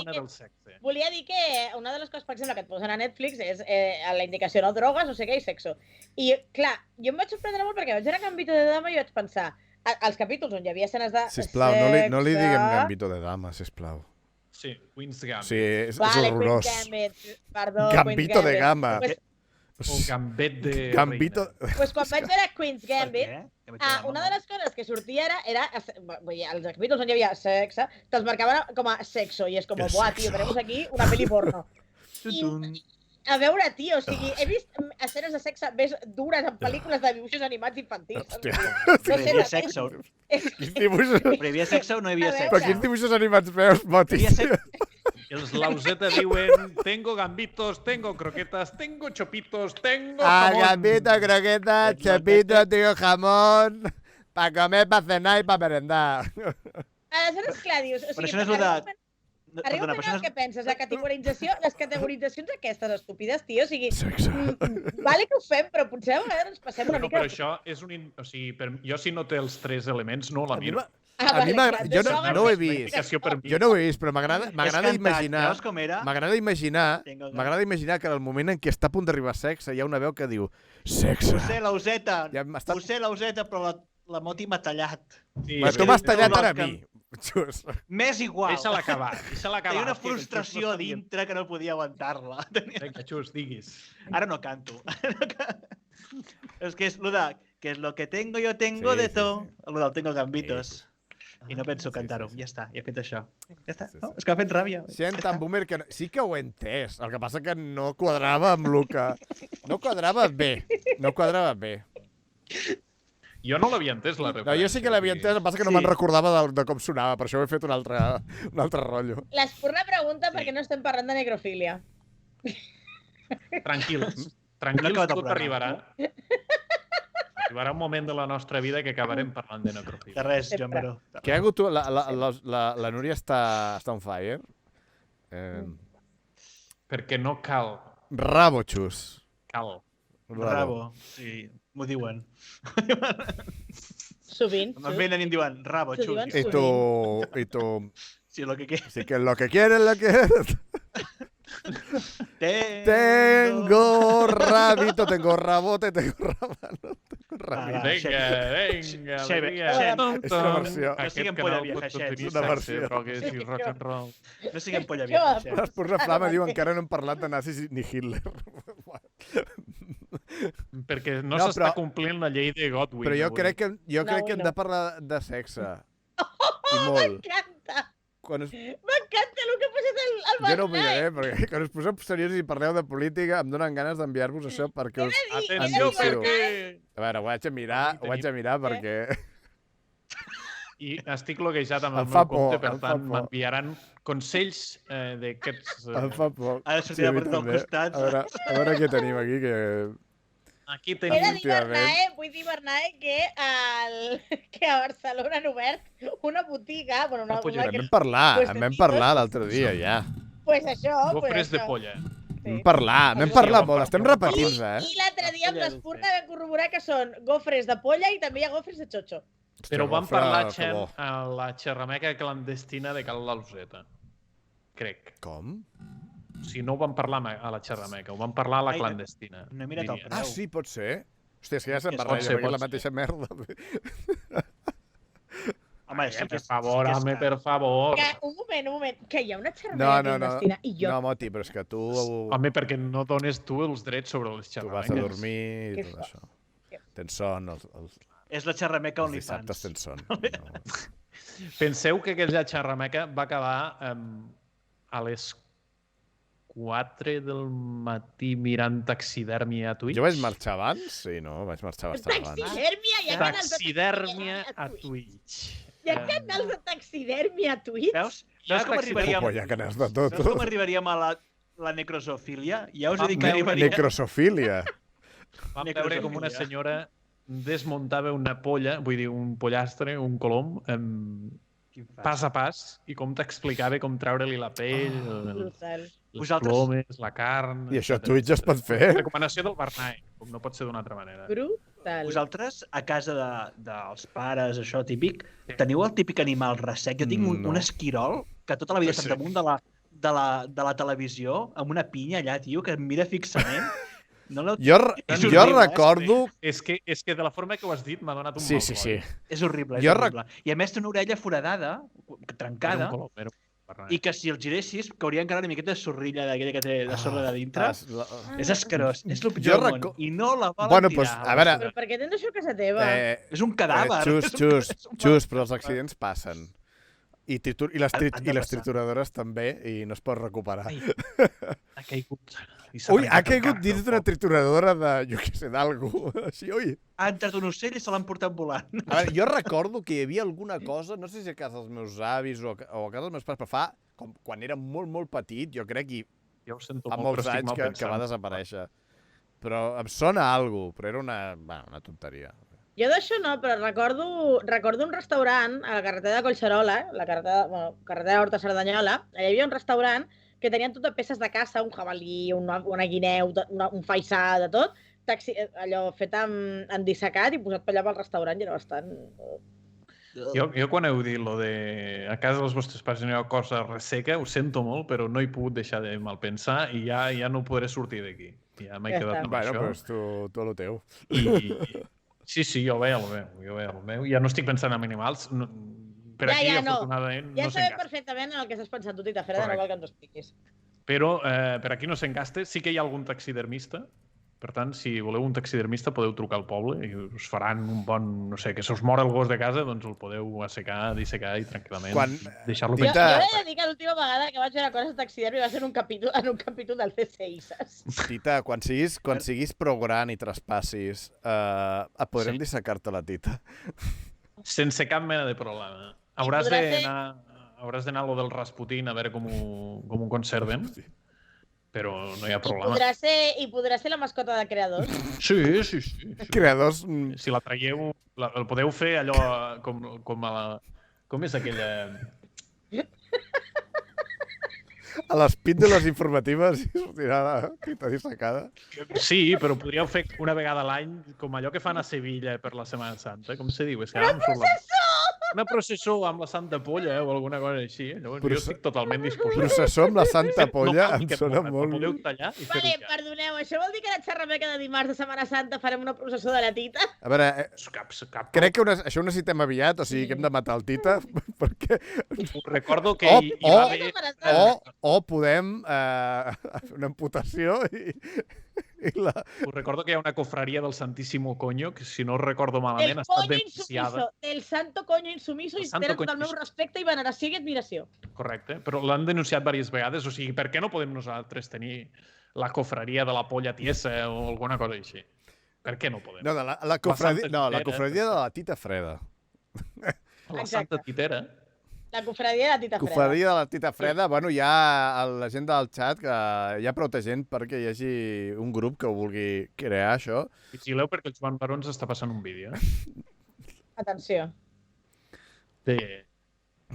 del sexe. Volia dir que una de les coses, per exemple, que et posen a Netflix és la indicació, no? Drogues, no sé què, i sexo. I, clar, jo em vaig sorprendre molt perquè vaig veure Gambito de Dama i vaig pensar, als capítols on hi havia escenes de sexe... Sisplau, no li diguem Gambito de Dama, sisplau. Sí, Queen's Gambit. Sí, és horrorós. Queen's Gambit, perdó. Gambito de Gama. O Gambet de Gambito... Pues quan vaig veure Queen's Gambit, una de les coses que sortia era els capítols on hi havia sexe, te'ls marcaven com a sexo, i és com, buah, tio, tenemos aquí una peli porno. A veure, tio, o sigui, he vist escenes de sexe més dures en pel·lícules de dibuixos animats infantils. Hòstia, però hi havia sexe. Però hi havia sexe o no hi havia sexe? Però quins dibuixos animats veus, Motis? Els Lauseta diuen, tengo gambitos, tengo croquetas, tengo chopitos, tengo jamón. Gambito, croquetas, chopito, tengo jamón, pa comer, pa cenar i pa merendar. Aleshores, clar, dius... Però això no és el de... Arriba un moment què penses, les categoritzacions aquestes estúpides, tio, o sigui, vale que ho fem, però potser a vegades ens passem una mica... Però això és un... O sigui, jo si no té els 3 elements no la miro. A mi jo no ho he vist. Jo no ho he vist, però m'agrada imaginar que en el moment en què està a punt d'arribar sexe hi ha una veu que diu sexe. Ho sé, l'Auseta, però la Moti m'ha tallat. Però tu m'has tallat ara a mi. M'és igual. Deixa-la acabar. Tenia una frustració a dintre que no podia aguantar-la. Vinga, Xus, diguis. Ara no canto. És que és lo de que és lo que tengo yo tengo de todo. Lo del tengo gambitos. I no penso cantar-ho. Ja està, ja he fet això. Ja està. No, és que m'ha fet ràbia. Sent tan boomer que sí que ho he entès. El que passa que no quadrava amb el que... No quadrava bé. Jo no l'havia entès, la referència. No, jo sí que l'havia entès, el que passa que no me'n recordava de com sonava, per això ho he fet un altre rotllo. L'Espurna pregunta per què no estem parlant de necrofília. Tranquils, tot arribarà. Arribarà un moment de la nostra vida que acabarem parlant de necrofília. De res, Joan Baró. Què ha hagut tu? La Núria està on fire? Perquè no cal. Rabo, Xus. Cal. Rabo, sí, m'ho diuen. Sovint. Em venen i em diuen rabo, Xus. I tu... Sí, lo que quieres. Sí, que lo que quieres, lo que es. Tengo rabito, tengo rabote, tengo rabano, tengo rabito. Vinga, És una versió. No siguem polla vieja, Xen. És una versió. Rock and roll. No siguem polla vieja, Xen. L'Espurna Flama diu encara no hem parlat de nazis ni Hitler. Perquè no s'està complint la llei de Godwin. Però jo crec que hem de parlar de sexe. I molt. M'encanta. M'encanta el que ha passat al Bernat. Jo no ho miraré, perquè quan us poseu seriosos i parleu de política em donen ganes d'enviar-vos això perquè us... Atenció, perquè... A veure, ho haig de mirar perquè... I estic loguejat amb el meu compte, per tant, m'enviaran consells d'aquests... Em fa por. Ha de sortir a partir del costat. A veure què tenim aquí, que... Aquí He tenim... vull dir, Bernat, que a Barcelona han obert una botiga... Bueno, una en vam parlar l'altre dia, ja. Pues això, Gofres de polla. Vam parlar molt, estem repetint-se, I l'altre dia amb l'Espurna vam corroborar que són gofres de polla i també hi ha gofres de xotxo. Però vam parlar a la xerrameca clandestina de Cal l'Auseta. Crec. Com? Si no ho vam parlar a la xerrameca, ho vam parlar a la clandestina. No he mirat el preu. Ah, sí, pot ser. Hòstia, és que ja se'n barreja, perquè és la mateixa merda. Home, per favor. Un moment, que hi ha una xerrameca clandestina i jo... No, Moti, però és que tu... Home, perquè no dones tu els drets sobre les xerrameques. Tu vas a dormir i tot això. Tens son, És la xerrameca els dissabtes tens son. Penseu que aquella xerrameca va acabar a les 4 del matí mirant taxidèrmia a Twitch. Jo vaig marxar abans? Sí, no, vaig marxar bastant abans. Taxidèrmia? A Twitch. Hi ha canals de taxidèrmia a Twitch? Veus com arribaríem... Hi ha canals de tot. Veus com arribaríem a la necrosofília? Ja us he dit que arribaríem... Necrosofília. Vam veure com una senyora desmuntava una polla, vull dir, un pollastre, un colom, pas a pas, i com t'explicava com treure-li la pell, les plomes, la carn... I això a Twitch es pot fer? Recomanació del Bernat, com no pot ser d'una altra manera. Brutal. Vosaltres, a casa dels pares, això típic, teniu el típic animal ressec? Jo tinc un esquirol que tota la vida està damunt de la televisió, amb una pinya allà, tio, que em mira fixament. Jo recordo... És que de la forma que ho has dit m'ha donat un mal rotllo. Sí. És horrible, és horrible. I a més té una orella foradada, trencada, i que si el giressis cauria encara una miqueta de sorrilla d'aquella que té de sorra de dintre. És escarós, és el pitjor del món. I no la volen tirar. A veure... Però per què tens això a casa teva? És un cadàver. Xus, però els accidents passen. I les trituradores també, i no es pot recuperar. Ha caigut. Ui, ha caigut dins d'una trituradora de, jo què sé, d'algú. Així, ui. Ha entrat un ocell i se l'han portat volant. A veure, jo recordo que hi havia alguna cosa, no sé si a casa dels meus avis o a casa dels meus pares, però quan era molt, molt petit, jo crec que fa molts anys que va desaparèixer. Però em sona alguna cosa, però era una tonteria. Jo d'això no, però recordo un restaurant a la carretera de Collserola, la carretera Horta Cerdanyola, allà hi havia un restaurant que tenien tot de peces de caça, un jabalí, una guineu, un faisà, de tot, allò fet en dissecat i posat per allà pel restaurant i era bastant... Jo quan heu dit lo de a casa dels vostres pares no hi ha cosa resseca, ho sento molt, però no he pogut deixar de malpensar i ja no podré sortir d'aquí. Ja m'he quedat amb això. Bueno, però és tu lo teu. Sí, jo veia el meu. Ja no estic pensant en animals. Per aquí, afortunadament, ja no sabem perfectament en el que estàs pensant tu, Tita Freda, no cal que ens ho expliquis. Però per aquí no s'encasta. Sí que hi ha algun taxidermista. Per tant, si voleu un taxidermista, podeu trucar al poble i us faran un bon... No sé, que se us mor el gos de casa, doncs el podeu assecar, dissecar i tranquil·lament deixar-lo penjar. Jo he de dir que l'última vegada que vaig veure coses de taxidermi va ser en un capítol del CSI, saps? Tita, quan siguis prou gran i traspassis, podrem dissecar-te la Tita. Sense cap mena de problema. Hauràs d'anar a lo del Rasputin a veure com ho conserven. Però no hi ha problema. I podrà ser la mascota de Creadors? Sí. Creadors... Si la traieu, el podeu fer allò com a la... Com és aquella... A les píndoles informatives i sortirà la Tita dissecada. Sí, però podríeu fer una vegada a l'any com allò que fan a Sevilla per la Setmana Santa. Com se diu? Una processó amb la Santa Polla o alguna cosa així. Llavors jo estic totalment disposat. Processó amb la Santa Polla em sona molt... Podeu tallar i fer-ho ja. Perdoneu, això vol dir que la xerrameca de dimarts de Setmana Santa farem una processó de la Tita? A veure, crec que això ho necessitem aviat, o sigui que hem de matar el Tita, perquè... Us recordo que hi va haver... O podem fer una amputació i... Us recordo que hi ha una cofraria del Santíssimo Coño, que si no recordo malament ha estat denunciada. Del Santo Coño Insumiso i tenen tot el meu respecte i veneració i admiració. Correcte, però l'han denunciat diverses vegades, o sigui, per què no podem nosaltres tenir la cofraria de la polla tiesa o alguna cosa així? Per què no podem? No, la cofraria de la Tita Freda. La Santa Titera. La cofradia de la Tita Freda. Cofradia de la Tita Freda. Bueno, hi ha la gent del xat que hi ha prou gent perquè hi hagi un grup que ho vulgui crear, això. Vigileu perquè el Joan Barons està passant un vídeo. Atenció. I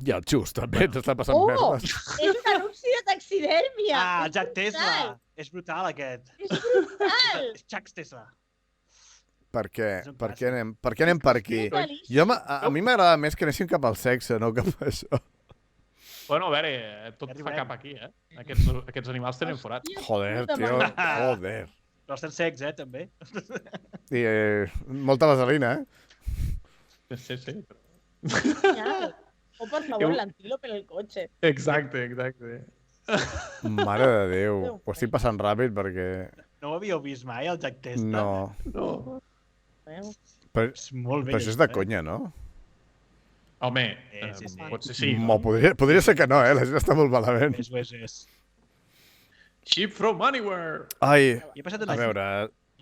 el Xus també t'està passant merdes. És un anunci de taxidèrmia. Jack Tesla. És brutal, aquest. És brutal. És Jack Tesla. Per què anem per aquí? A mi m'agrada més que anéssim cap al sexe, no cap a això. Bueno, a veure, tot fa cap aquí, eh? Aquests animals tenen forat. Joder, tio, joder. Però estan secs, també. I molta vaselina, Sí. O, per favor, l'antílope en el cotxe. Exacte. Mare de Déu, ho estic passant ràpid perquè... No ho havíeu vist mai, el Jack Tesla? No. Però això és de conya, no? Home, potser sí. Podria ser que no, la gent està molt malament. És. Cheap from anywhere. Ai, a veure,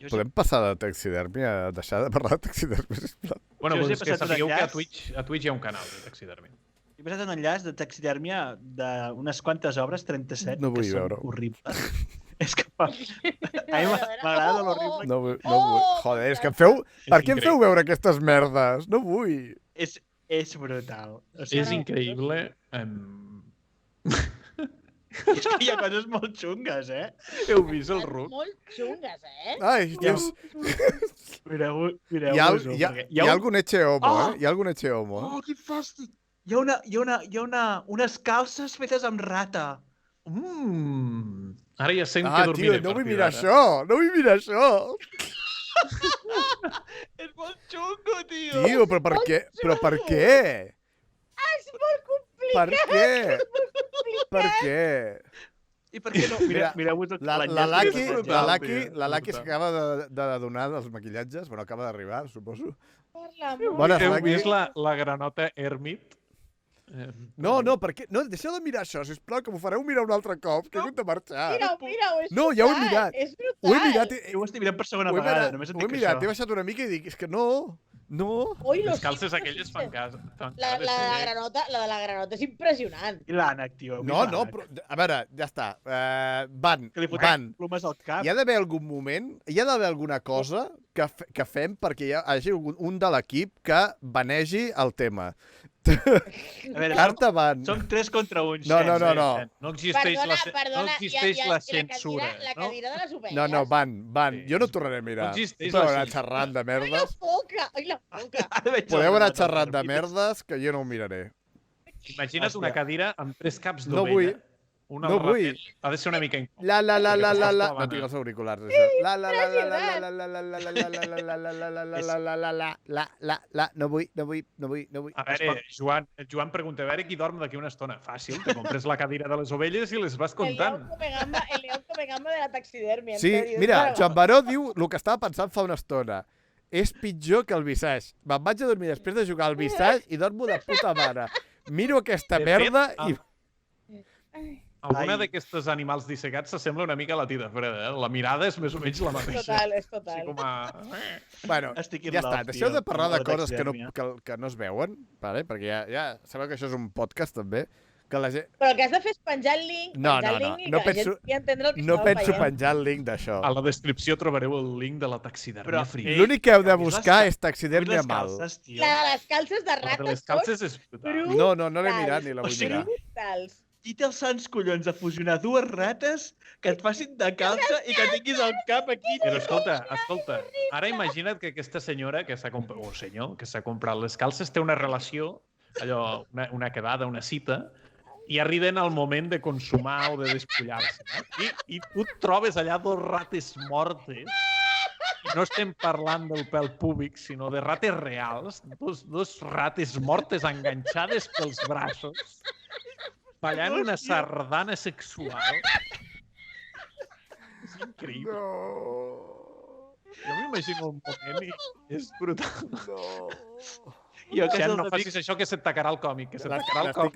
podem passar de taxidèrmia, deixar de parlar de taxidèrmia, sisplau? Bueno, doncs que sapigueu que a Twitch hi ha un canal de taxidèrmia. He passat un enllaç de taxidèrmia d'unes quantes obres, 37, que són horribles. És que a mi m'agrada l'horrible. No vull. Joder, és que em feu... Per què em feu veure aquestes merdes? No vull. És brutal. És increïble. És que hi ha coses molt xungues, Heu vist el ruc? Molt xungues, Ai, Dios. Mireu-vos-ho. Hi ha algun etxe homo, Hi ha algun etxe homo. Oh, quin fàstic. Hi ha unes calces fetes amb rata. Ara ja sé que dormiré. Tio, no vull mirar això! No vull mirar això! És molt xungo, tio! Tio, però per què? És molt complicat! Per què? I per què no? Mireu-vos la Laki s'acaba de donar dels maquillatges. Bueno, acaba d'arribar, suposo. Heu vist la granota Hermit? No, per què? No, deixeu de mirar això, sisplau, que m'ho fareu mirar un altre cop, que he hagut de marxar. Mira-ho, és no, ja ho he mirat. És brutal. Ho he mirat. Jo ho estic mirant per segona vegada, només et dic això. He baixat una mica i dic, és que no No. Les calces aquelles fan cas. La de la granota és impressionant. I l'ànec, tio. No, però, a veure, ja està. Van. Que li fotem plomes al cap. Hi ha d'haver algun moment, hi ha d'haver alguna cosa que fem perquè hi hagi un de l'equip que banegi el tema. A veure, Carta van. som 3 contra 1. No. No existeix la censura. La cadira de les ovelles. No, van. Jo no tornaré a mirar. No existeix Podeu la anar xerrant de Ai, la merdes. foca! Ai, la foca! Podeu anar xerrant de merdes que jo no ho miraré. Imagina't una cadira amb 3 caps No vull. d'ovella. Una No al vull. ratell. Ha de ser una mica incòmode. La. No tinc els auriculars, això. La. No vull. A veure, Joan pregunta, a veure qui dorm d'aquí una estona. Fàcil, te compres la cadira de les ovelles i les vas comptant. El león come gamba de la taxidermia. Sí, mira, Joan Baró diu el que estava pensant fa una estona. És pitjor que el Visage. Me'n vaig a dormir després de jugar al Visage i dormo de puta mare. Miro aquesta merda i... Alguna d'aquestes animals dissecats s'assembla una mica a la tita freda, La mirada és més o menys la mateixa. És total. Així com a... Bueno, ja està. Deixeu de parlar de coses que no es veuen, vale? Perquè ja sabeu que això és un podcast, també. Que la gent... Però el que has de fer és penjar el link, No penso penjar el link d'això. A la descripció trobareu el link de la taxidermia fria. L'únic que heu de buscar és taxidermia mal. La de les calces de rates. La de les calces és brutal. No l'he mirat ni la vull mirar. Brutals. Qui té els sants collons de fusionar 2 rates que et facin de calça i que tinguis el cap aquí? Però escolta, ara imagina't que aquesta senyora que s'ha comprat, o senyor que s'ha comprat les calces té una relació, allò, una quedada, una cita, i arriben al moment de consumar o de despullar-se. No? I tu et trobes allà 2 rates mortes, i no estem parlant del pèl púbic, sinó de rates reals, dos rates mortes enganxades pels braços, ballant una sardana sexual. És increïble. No. Jo m'imagino un moment i és brutal. No. Xen, no facis això que se't tacarà el còmic.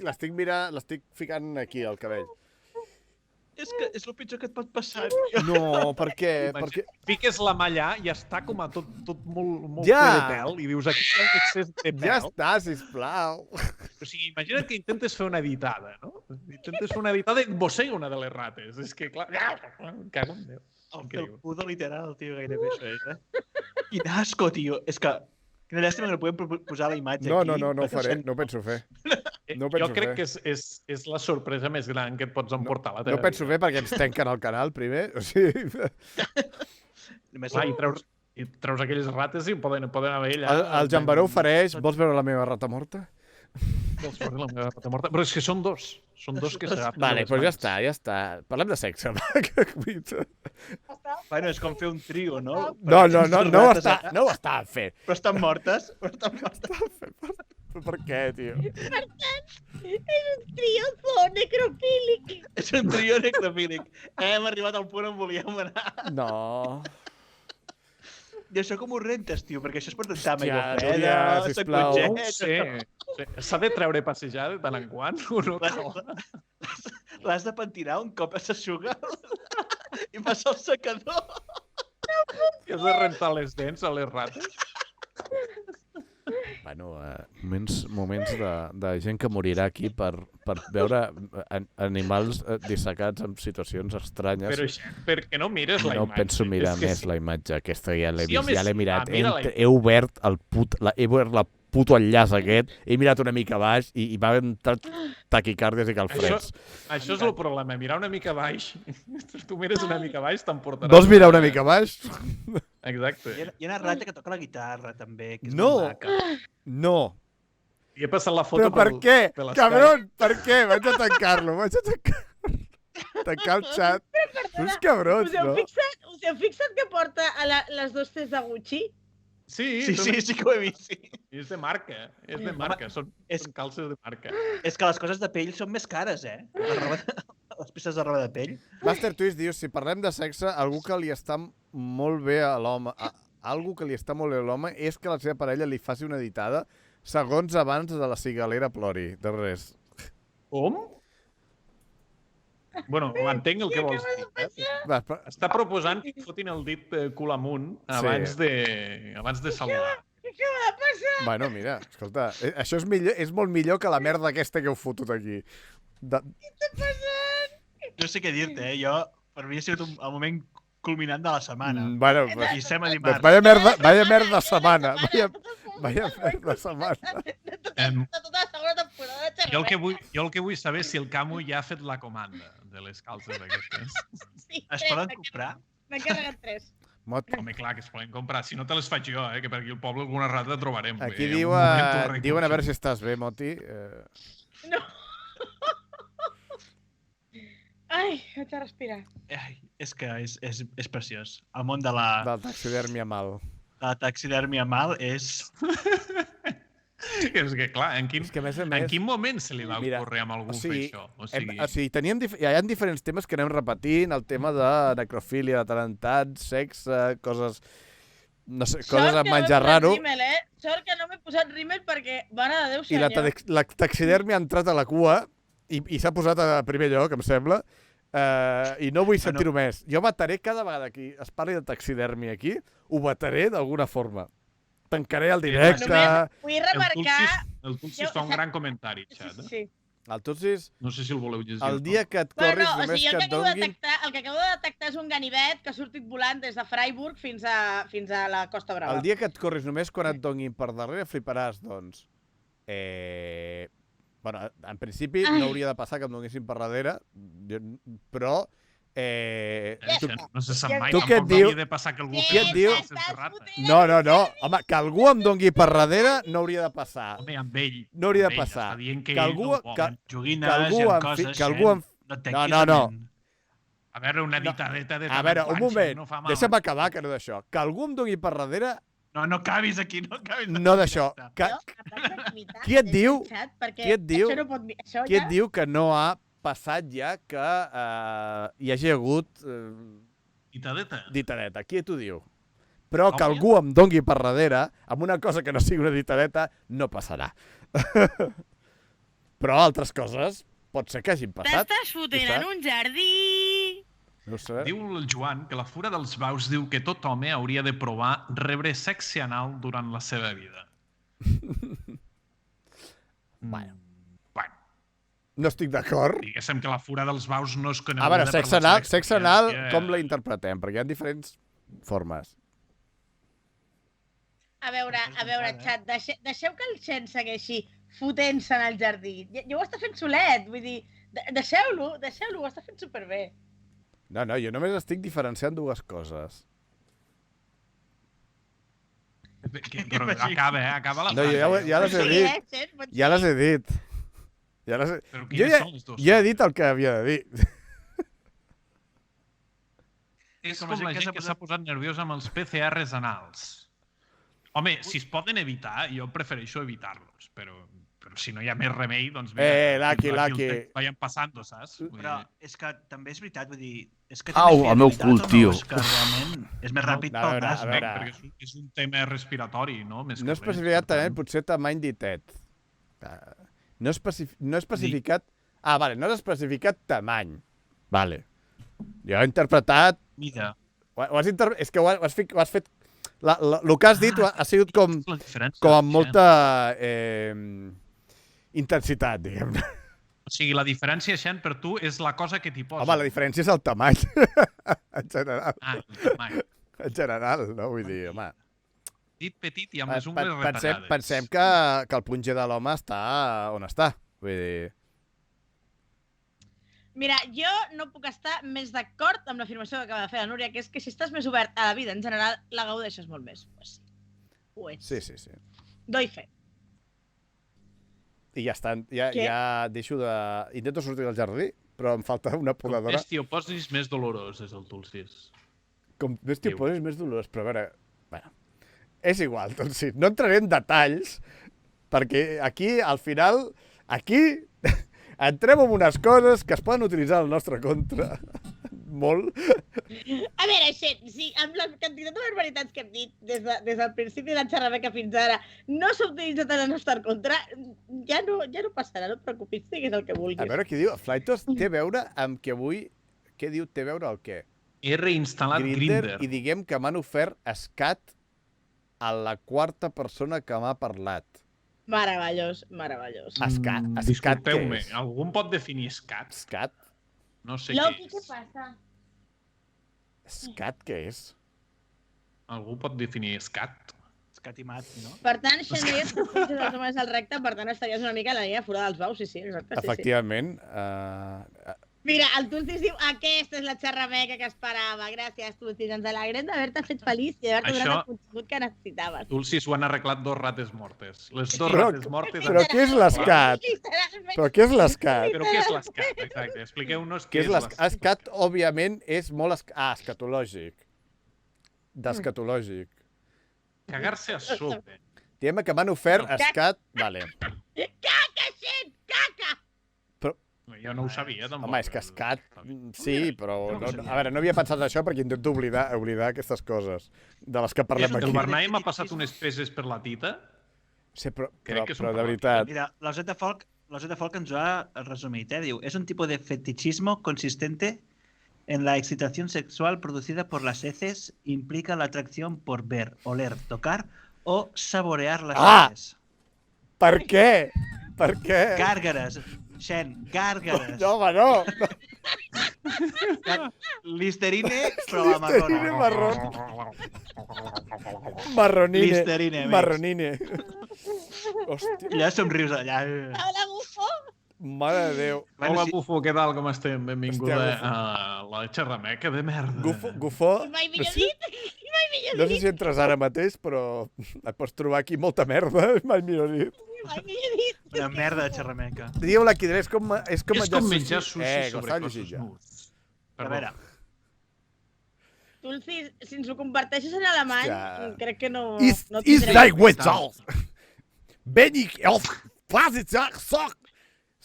L'estic mirant, l'estic ficant aquí, al cabell. És que és el pitjor que et pot passar. No, per què? Fiques la mà allà i està com a tot molt Ja. ple de pèl i dius, aquí hi ha un excés de pèl. Ja està, sisplau. O sigui, imagina't que intentes fer una editada, no? Intentes fer una editada i mossega una de les rates. És que, clar, cago en Déu. El puto literal, tio, gairebé això és, Quin asco, tio. És que... Quina llàstima que no podem posar la imatge aquí. No ho faré, no ho penso fer. Jo crec que és la sorpresa més gran que et pots emportar a la teva No penso fer perquè ens tanquen el canal primer. O sigui... I treus aquelles rates i poden haver allà... El Joan Baró ofereix, vols veure la meva rata morta? Vols veure la meva rata morta? Però és que són dos. Són dos que s'agafen. Vale, doncs ja està. Parlem de sexe. Bueno, és com fer un trio, no? No ho estàvem fent. Però estan mortes. Per què, tio? Per tant, és un trio necrofílic. És un trio necrofílic. Hem arribat al punt on volíem anar. No. I això com ho rentes, tio? Perquè això es pot rentar amb aigua Núria, freda, sisplau. No ho sé. S'ha de treure a passejar de tant en quant o no? L'has de pentinar un cop s'aixuga i passa al secador. I has de rentar les dents a les rates? Bueno, moments de gent que morirà aquí per veure animals dissecats en situacions estranyes. Però per què no mires la imatge? No penso mirar més la imatge. Aquesta ja l'he vist, ja l'he mirat. mira He obert la puto enllaç aquest, he mirat una mica baix i va entrar taquicàrdies i calfreds. Això és el problema, mirar una mica baix. Tu mires una mica baix, t'emportaràs. Vols mirar una mica baix? Exacte. Hi ha una rata que toca la guitarra, també, que és No. molt maca. No. I he passat la foto Però per què? per Cabron, per què? Vaig a tancar-lo, tancar el xat. Tu ets cabrons, no? Us heu fixat que porta les 2 Cs de Gucci? Sí que ho he vist, sí. És de marca, són calces de marca. És que les coses de pell són més cares, Les peces de roba de pell. Master Twist diu, si parlem de sexe, algú que li està molt bé a l'home, és que la seva parella li faci una editada segons abans de la cigalera plori, de res. Com? Bueno, entenc el que vols dir. Està proposant que fotin el dit cul amunt abans de saludar. Què acaba de passar? Bueno, mira, escolta, això és molt millor que la merda aquesta que heu fotut aquí. Què està passant? No sé què dir-te, Jo, per mi ha sigut el moment culminant de la setmana. Bueno, I estem a dimarts. vaya merda setmana. Vaya merda setmana. De tota la segona temporada, Jo el que vull saber és si el Camu ja ha fet la comanda de les calces aquestes. Sí, Es poden comprar? N'he carregat 3. Home, clar, que es poden comprar. Si no te les faig jo, que per aquí al poble alguna rata trobarem. Aquí Un moment ho diuen a veure recursos. si estàs bé, Moti. No. Ai, haig de respirar. Ai, és que és preciós. El món de la Taxidermia mal. taxidèrmia mal és... És que, clar, en És que, a més, quin moment se li va ocórrer amb algú fer això? O sigui, hi ha diferents temes que anem repetint, el tema de necrofília, de talentat, sexe, coses... No sé, coses amb menjar raro. Sort que no m'he posat rímel perquè, mare de Déu, I senyor. la taxidèrmia ha entrat a la cua i s'ha posat a primer lloc, em sembla, i no vull sentir-ho més. Jo vetaré cada vegada que es parli de taxidèrmia aquí, ho vetaré d'alguna forma. Tancaré el directe... Només vull remarcar... El Tutsis fa un gran comentari, xat. Sí. El Tutsis, No sé si el voleu llegir. el dia que et corris, només que et donguin... El que acabo de detectar és un ganivet que ha sortit volant des de Freiburg fins a la Costa Brava. El dia que et corris només quan et donguin per darrere fliparàs, doncs. Bueno, en principi no hauria de passar que em donguessin per darrere, però... No se sap mai, tu què et tampoc diu? hauria de passar que algú Què et diu? sense rata. No. Home, que algú em dongui per darrere no hauria de passar. Home, amb ell. No hauria de amb ell, passar. està dient que Que ell algú... no ho vol. Joguines algú i amb em coses, que algú em... No. A veure, una ditadeta de A veure, un moment, no fa mal. deixa'm acabar, que no d'això. Que algú em dongui per darrere, No acabis aquí, no acabis. no d'això. Qui et diu que no ha passat ja que hi hagi hagut ditadeta? Qui t'ho diu? Però que algú em dongui per darrere, amb una cosa que no sigui una ditadeta, no passarà. Però altres coses pot ser que hagin passat. T'estàs fotent en un jardí! No ho sé. Diu el Joan que la fura dels baus diu que tot home hauria de provar rebre sexe anal durant la seva vida. Bueno. No estic d'acord. Diguéssim que la fura dels baus no és coneguda A veure, per sexe anal, com la interpretem? Perquè hi ha diferents formes. A veure, xat, deixeu que el Xen segueixi fotent-se en el jardí. Ja ho està fent solet, vull dir, deixeu-lo, ho està fent superbé. No, jo només estic diferenciant dues coses. Però acaba la frase. No, ja les he dit. Ja les he dit. Però Jo quines són les dues? he dit el que havia de dir. És com la gent que s'ha posat nerviosa amb els PCRs anals. Home, si es poden evitar, jo prefereixo evitar-los, però si no hi ha més remei, doncs mira, Lucky. vayan passando, saps? Però és que també és veritat, vull dir... Au, el meu cul, tio. És que realment és més ràpid pel nas. Perquè és un tema respiratori, no? No especificat també, potser tamany ditet. No he especificat... vale, no has especificat tamany. Vale. Jo he interpretat... Mida. És que ho has fet... El que has dit ha sigut com amb molta intensitat, diguem-ne. O sigui, la diferència, Xen, per tu és la cosa que t'hi posa. Home, la diferència és el tamany. En general. El tamany. En general, no? Vull dir, home... Dit petit i amb les ungles retallades. Pensem que el punxer de l'home està on està. Vull dir... Mira, jo no puc estar més d'acord amb l'afirmació que acaba de fer la Núria, que és que si estàs més obert a la vida en general, la gaudeixes molt més. Pues sí. Ho és. Sí. Doi fe. I ja està. Ja deixo de... Intento sortir del jardí, però em falta una podadora. Com més t'hi oposis, més dolorós és el Tulsis. Com més t'hi oposis, més dolorós. Però a veure... Bueno, és igual, Tulsis. No entraré en detalls, perquè aquí, al final... Aquí... Entrem en unes coses que es poden utilitzar al nostre contra. Molt. A veure, Xen, si amb la quantitat de barbaritats que hem dit des del principi de la xerrameca fins ara no s'ha utilitzat en el nostre contra, ja no passarà, no et preocupis, digues el que vulguis. A veure què diu. Flightos té a veure amb que avui... Què diu? Té a veure el què? He reinstal·lat Grindr. I diguem que m'han ofert Scat a la quarta persona que m'ha parlat. Meravellós, meravellós. Scat què Disculpeu-me, és? algú em pot definir scat? Scat? No sé Loki, què què és. passa? Scat què és? Algú pot definir scat? Escatimat, no? Per tant, Xavier, tu ets els homes al recte, per tant estaries una mica a la línia fora dels baus, sí, exacte. Sí, Efectivament. sí. Mira, el Tulcis diu, aquesta és la xerrameca que esperava. Gràcies, Tulcis. Ens alegrem d'haver-te fet feliç i d'haver-te donat el contingut que necessitaves. Tulsis ho han arreglat 2 rates mortes. Les 2 Però- rates mortes... Però què és l'escat? Literalment. Però què és l'escat? Però què és l'escat? Exacte, expliqueu-nos Què què és l'escat? Escat, òbviament, és molt... escatològic. D'escatològic. Cagar-se a sobre. Diguem que m'han ofert escat... Vale. Caca, gent! Caca! Jo no ho sabia, tampoc. Home, és que escat... Sí, però... No, a veure, no havia pensat això perquè intento oblidar aquestes coses de les que parlem El aquí. Bernai m'ha passat unes peses per la tita. Sí, però Crec que és un de parlament. veritat... Mira, l'Oseta Folk ens ho ha resumit, diu, es un tipo de fetichismo consistente en la excitación sexual producida por las heces, implica la atracción por ver, oler, tocar o saborear las heces. Per què? Per què? Gàrgares, Xen, gàrgares. No, home, no. Listerine, però la marrona. Listerine marrón. Marronine. Listerine, amics. Marronine. Hòstia, Ja somrius allà. Hola, bufó! mare de Déu. Hola, sí. Bufo, què tal? Com estem? Benvinguda Hòstia, a la xerrameca de merda. Gufó, Mai millor dit! Mai millor no sé dit! si entres ara mateix, però et pots trobar aquí molta merda, mai millor dit. Mai millor dit! Una merda de xerrameca. Dieu-la aquí, és com És com menjar sushi que sobre estava cossos llegint ja. nuts. A veure, Tulcis, si ens ho comparteixes en alemany, Hòstia. crec que no... Is no like tindrem... Witzel. Wenn ich auf Vorsitzender sag,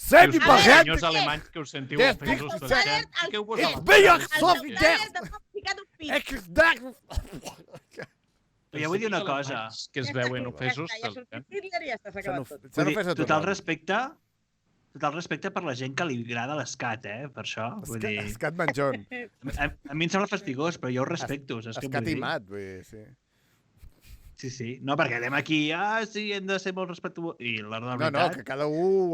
send die Els Barret, senyors alemanys que us sentiu Des ofesos Pixels pel xat, fiqueu-vos a Ich la bin ja cara. so El wie teu der. pare t'ha ficat un pit. jo vull dir una cosa. Que es veuen ofesos Ja pel ha xat. sortit Hitler i ja està, s'ha acabat tot. S'han Vull dir, ofès a total respecte per la gent que li agrada l'escat, per això. Vull dir, Escat menjón. a mi em sembla fastigós, però jo ho respecto. Saps què vull Escat i dir? mat, vull dir, sí. Sí, sí. No, perquè anem aquí, sí, hem de ser molt respectuosos. I la No, veritat, que cada un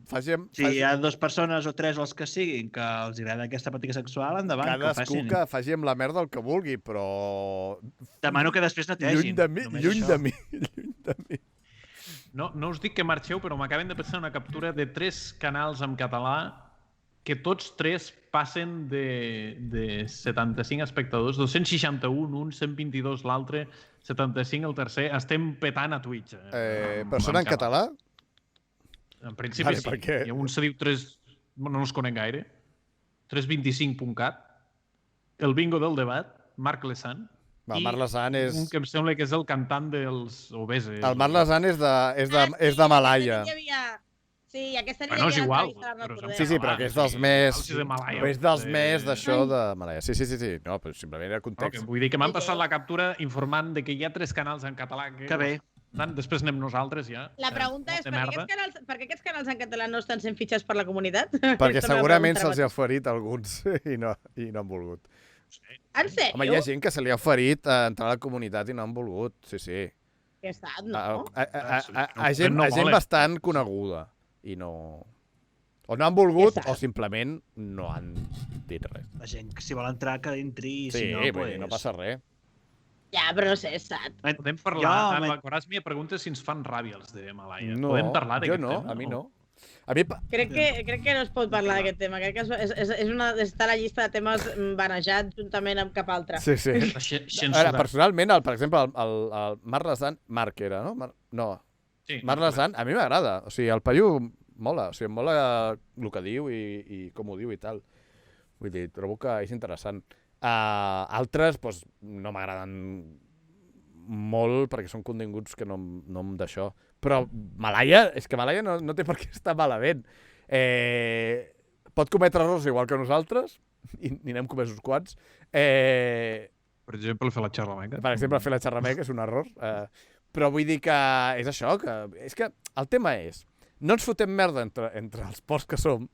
faci... si hi ha 2 persones o 3 els que siguin que els agrada aquesta pràctica sexual, endavant, que ho Cadascú facin. que faci amb la merda el que vulgui, però... Demano que després netegin. Lluny de mi, només lluny això. de mi, lluny de mi. No us dic que marxeu, però m'acaben de passar una captura de 3 canals en català que tots 3 passen de 75 espectadors, 261, un 122 l'altre, 75 el tercer. Estem petant a Twitch. Però són en català? En principi Vale, sí. per què? Hi ha un se diu 3... No els conec gaire. 325.cat. El bingo del debat, Marc Lesan. Va, I Marc Lesan és... un que em sembla que és el cantant dels Obeses. El Marc Lesan és de Malaya. Sí, aquesta nit Bueno, és igual, Sí, però que és dels més... Sí, de Malaya. És dels més d'això de Malaya. Sí. No, però simplement era No, context. vull dir que m'han passat la captura informant de que hi ha 3 canals en català Que bé. Després anem nosaltres ja. La pregunta és, de per merda. què aquests canals en català no estan sent fitxats per la comunitat? Perquè Aquesta és la segurament pregunta se'ls ha oferit alguns i no han volgut. En sèrio? Home, hi ha gent que se li ha oferit entrar a la comunitat i no han volgut. Sí. Que ha estat, no? Gent volen. bastant coneguda i no... O no han volgut Exacte. o simplement no han dit res. La gent, que si vol entrar, que entri, i Sí, si no, vull dir, no passa res. Ja, però no sé, és sat. Podem parlar... Jo, La Coraz m'hi pregunta si ens fan ràbia els de Malaya. No, Podem parlar jo d'aquest no, tema? a mi no. A mi... Crec que no es pot parlar d'aquest tema. Crec que està a la llista de temes barejat juntament amb cap altre. Sí. Censurat. A veure, personalment, per exemple, el Marc Lesan... Marc era, no? No. Sí, Marc Lesan, a mi m'agrada. O sigui, el paio mola. O sigui, em mola el que diu i com ho diu i tal. Vull dir, trobo que és interessant. Altres, doncs, no m'agraden molt perquè són continguts que no em d'això. Però Malaya, és que Malaya no té per què estar malament. Pot cometre errors igual que nosaltres, i n'hem comès uns quants. Per exemple, fer la xerrameca. Per exemple, fer la xerrameca és un error. Però vull dir que és això, és que el tema és, no ens fotem merda entre els porcs que som,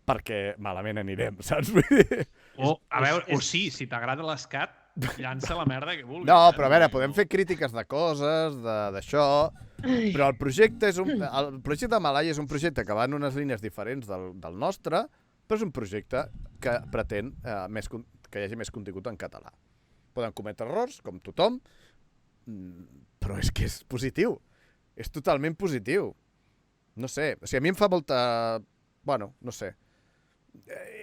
perquè malament anirem, saps? Vull dir... O, a veure, o sí, si t'agrada l'escat, llança la merda que vulgui. No, però a veure, podem fer crítiques de coses, d'això, però el projecte el projecte de Malaya és un projecte que va en unes línies diferents del nostre, però és un projecte que pretén que hi hagi més contingut en català. Poden cometre errors, com tothom, però és que és positiu. És totalment positiu. No sé, o sigui, a mi em fa molta... Bueno, no sé.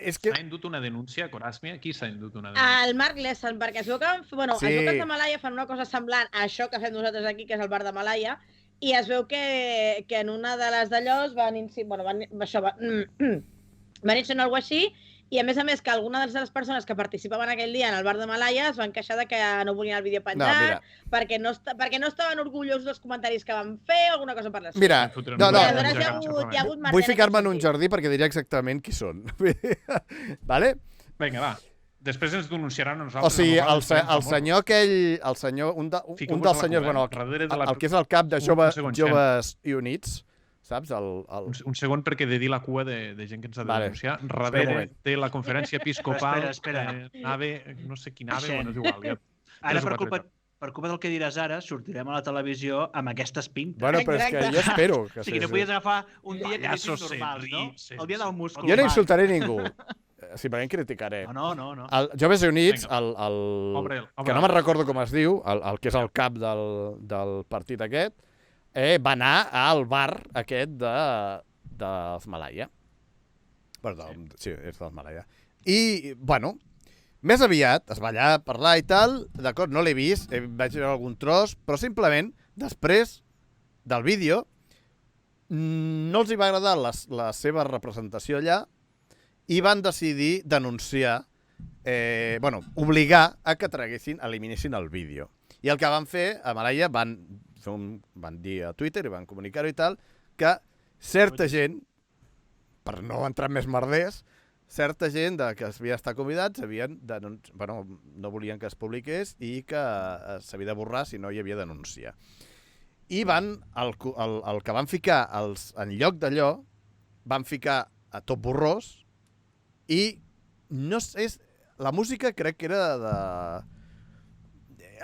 És que... S'ha endut una denúncia, Coràsmia? Qui s'ha endut una denúncia? El Marc Lessan, perquè es veu que sí. Els que de Malaya fan una cosa semblant a això que fem nosaltres aquí, que és el bar de Malaya, i es veu que en una de les d'allò van insinuar alguna cosa així, i a més, que alguna de les persones que participaven aquell dia en el bar de Malaya es van queixar de que no volien el vídeo penjat, perquè no estaven orgullosos dels comentaris que van fer o alguna cosa per l'estil. Mira, vull ficar-me en un sentit. jardí perquè diré exactament qui són. Vale? Vinga, va. Després ens denunciaran a nosaltres. O sigui, el senyor aquell... un dels senyors, bueno, el que és el cap de Joves i Units, saps? Un segon, perquè he de dir la cua de gent que ens ha de denunciar. Darrere de la conferència episcopal, no sé quin ave, bueno, és igual. Ara, per culpa del que diràs ara, sortirem a la televisió amb aquestes pintes. Bueno, però és que jo espero que o sigui, no podies agafar un dia que anessin normals, no? El dia del múscul. Jo no insultaré ningú. Simplement criticaré. No. El Joves i Units, que no me'n recordo com es diu, el que és el cap del partit aquest, va anar al bar aquest dels Malaya. Sí, és dels Malaya. I, bueno, més aviat es va allà a parlar i tal, d'acord, no l'he vist, vaig veure algun tros, però simplement, després del vídeo, no els hi va agradar la seva representació allà i van decidir denunciar, obligar a que eliminessin el vídeo. I el que van fer a Malaya van dir a Twitter i van comunicar-ho i tal, que certa gent, per no entrar en més merders, certa gent que havia d'estar convidats no volien que es publiqués i que s'havia de borrar si no hi havia denúncia. I el que van ficar en lloc d'allò, van ficar a tot borrós i no sé, la música crec que era de...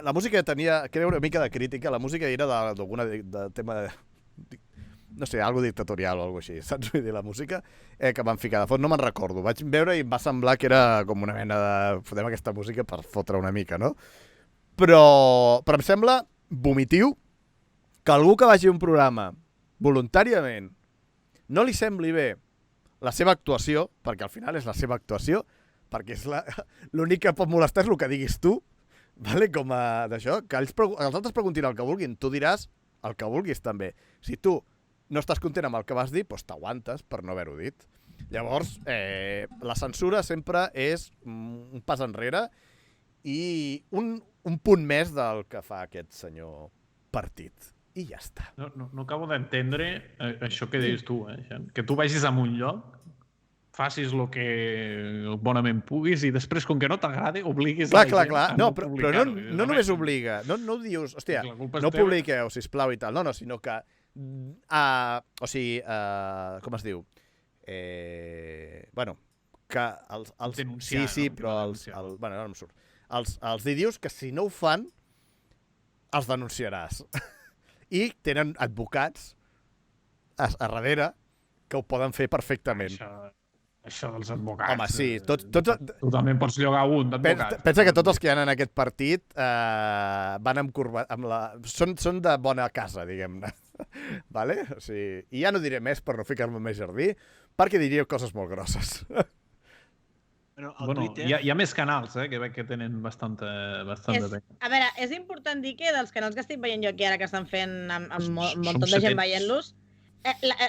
La música que era una mica de crítica, la música era de tema de... No sé, algo dictatorial o alguna cosa així, saps? Vull dir, la música que van ficar de fons, no me'n recordo. Vaig veure i em va semblar que era com una mena de... Fotem aquesta música per fotre una mica, no? Però em sembla vomitiu que algú que vagi a un programa voluntàriament no li sembli bé la seva actuació, perquè al final és la seva actuació, perquè és l'únic que pot molestar és el que diguis tu, vale? Com d'això, que els altres preguntin el que vulguin, tu diràs el que vulguis també. Si tu no estàs content amb el que vas dir, doncs t'aguantes per no haver-ho dit. Llavors, la censura sempre és un pas enrere i un punt més del que fa aquest senyor partit. I ja està. No acabo d'entendre això que deies tu, que tu vagis a un lloc, facis el que bonament puguis i després, com que no t'agrada, obliguis a la gent a no publicar-ho. Però no només obliga. No dius, hòstia, no publiqueu, sisplau, i tal. No, sinó que... com es diu? Que els denunciar. Sí, però bueno, no em surt. Els dius que si no ho fan, els denunciaràs. I tenen advocats a darrere que ho poden fer perfectament. Això dels advocats... Home, sí. Tu també pots llogar un d'advocats. Pensa que tots els que hi ha en aquest partit van amb són de bona casa, diguem-ne. Vale? O sigui, i ja no diré més per no ficar-me més jardí, perquè diria coses molt grosses. Bueno, hi ha més canals que tenen bastant bé. A veure, és important dir que dels canals que estic veient jo aquí ara, que estan fent amb un munt de gent veient-los,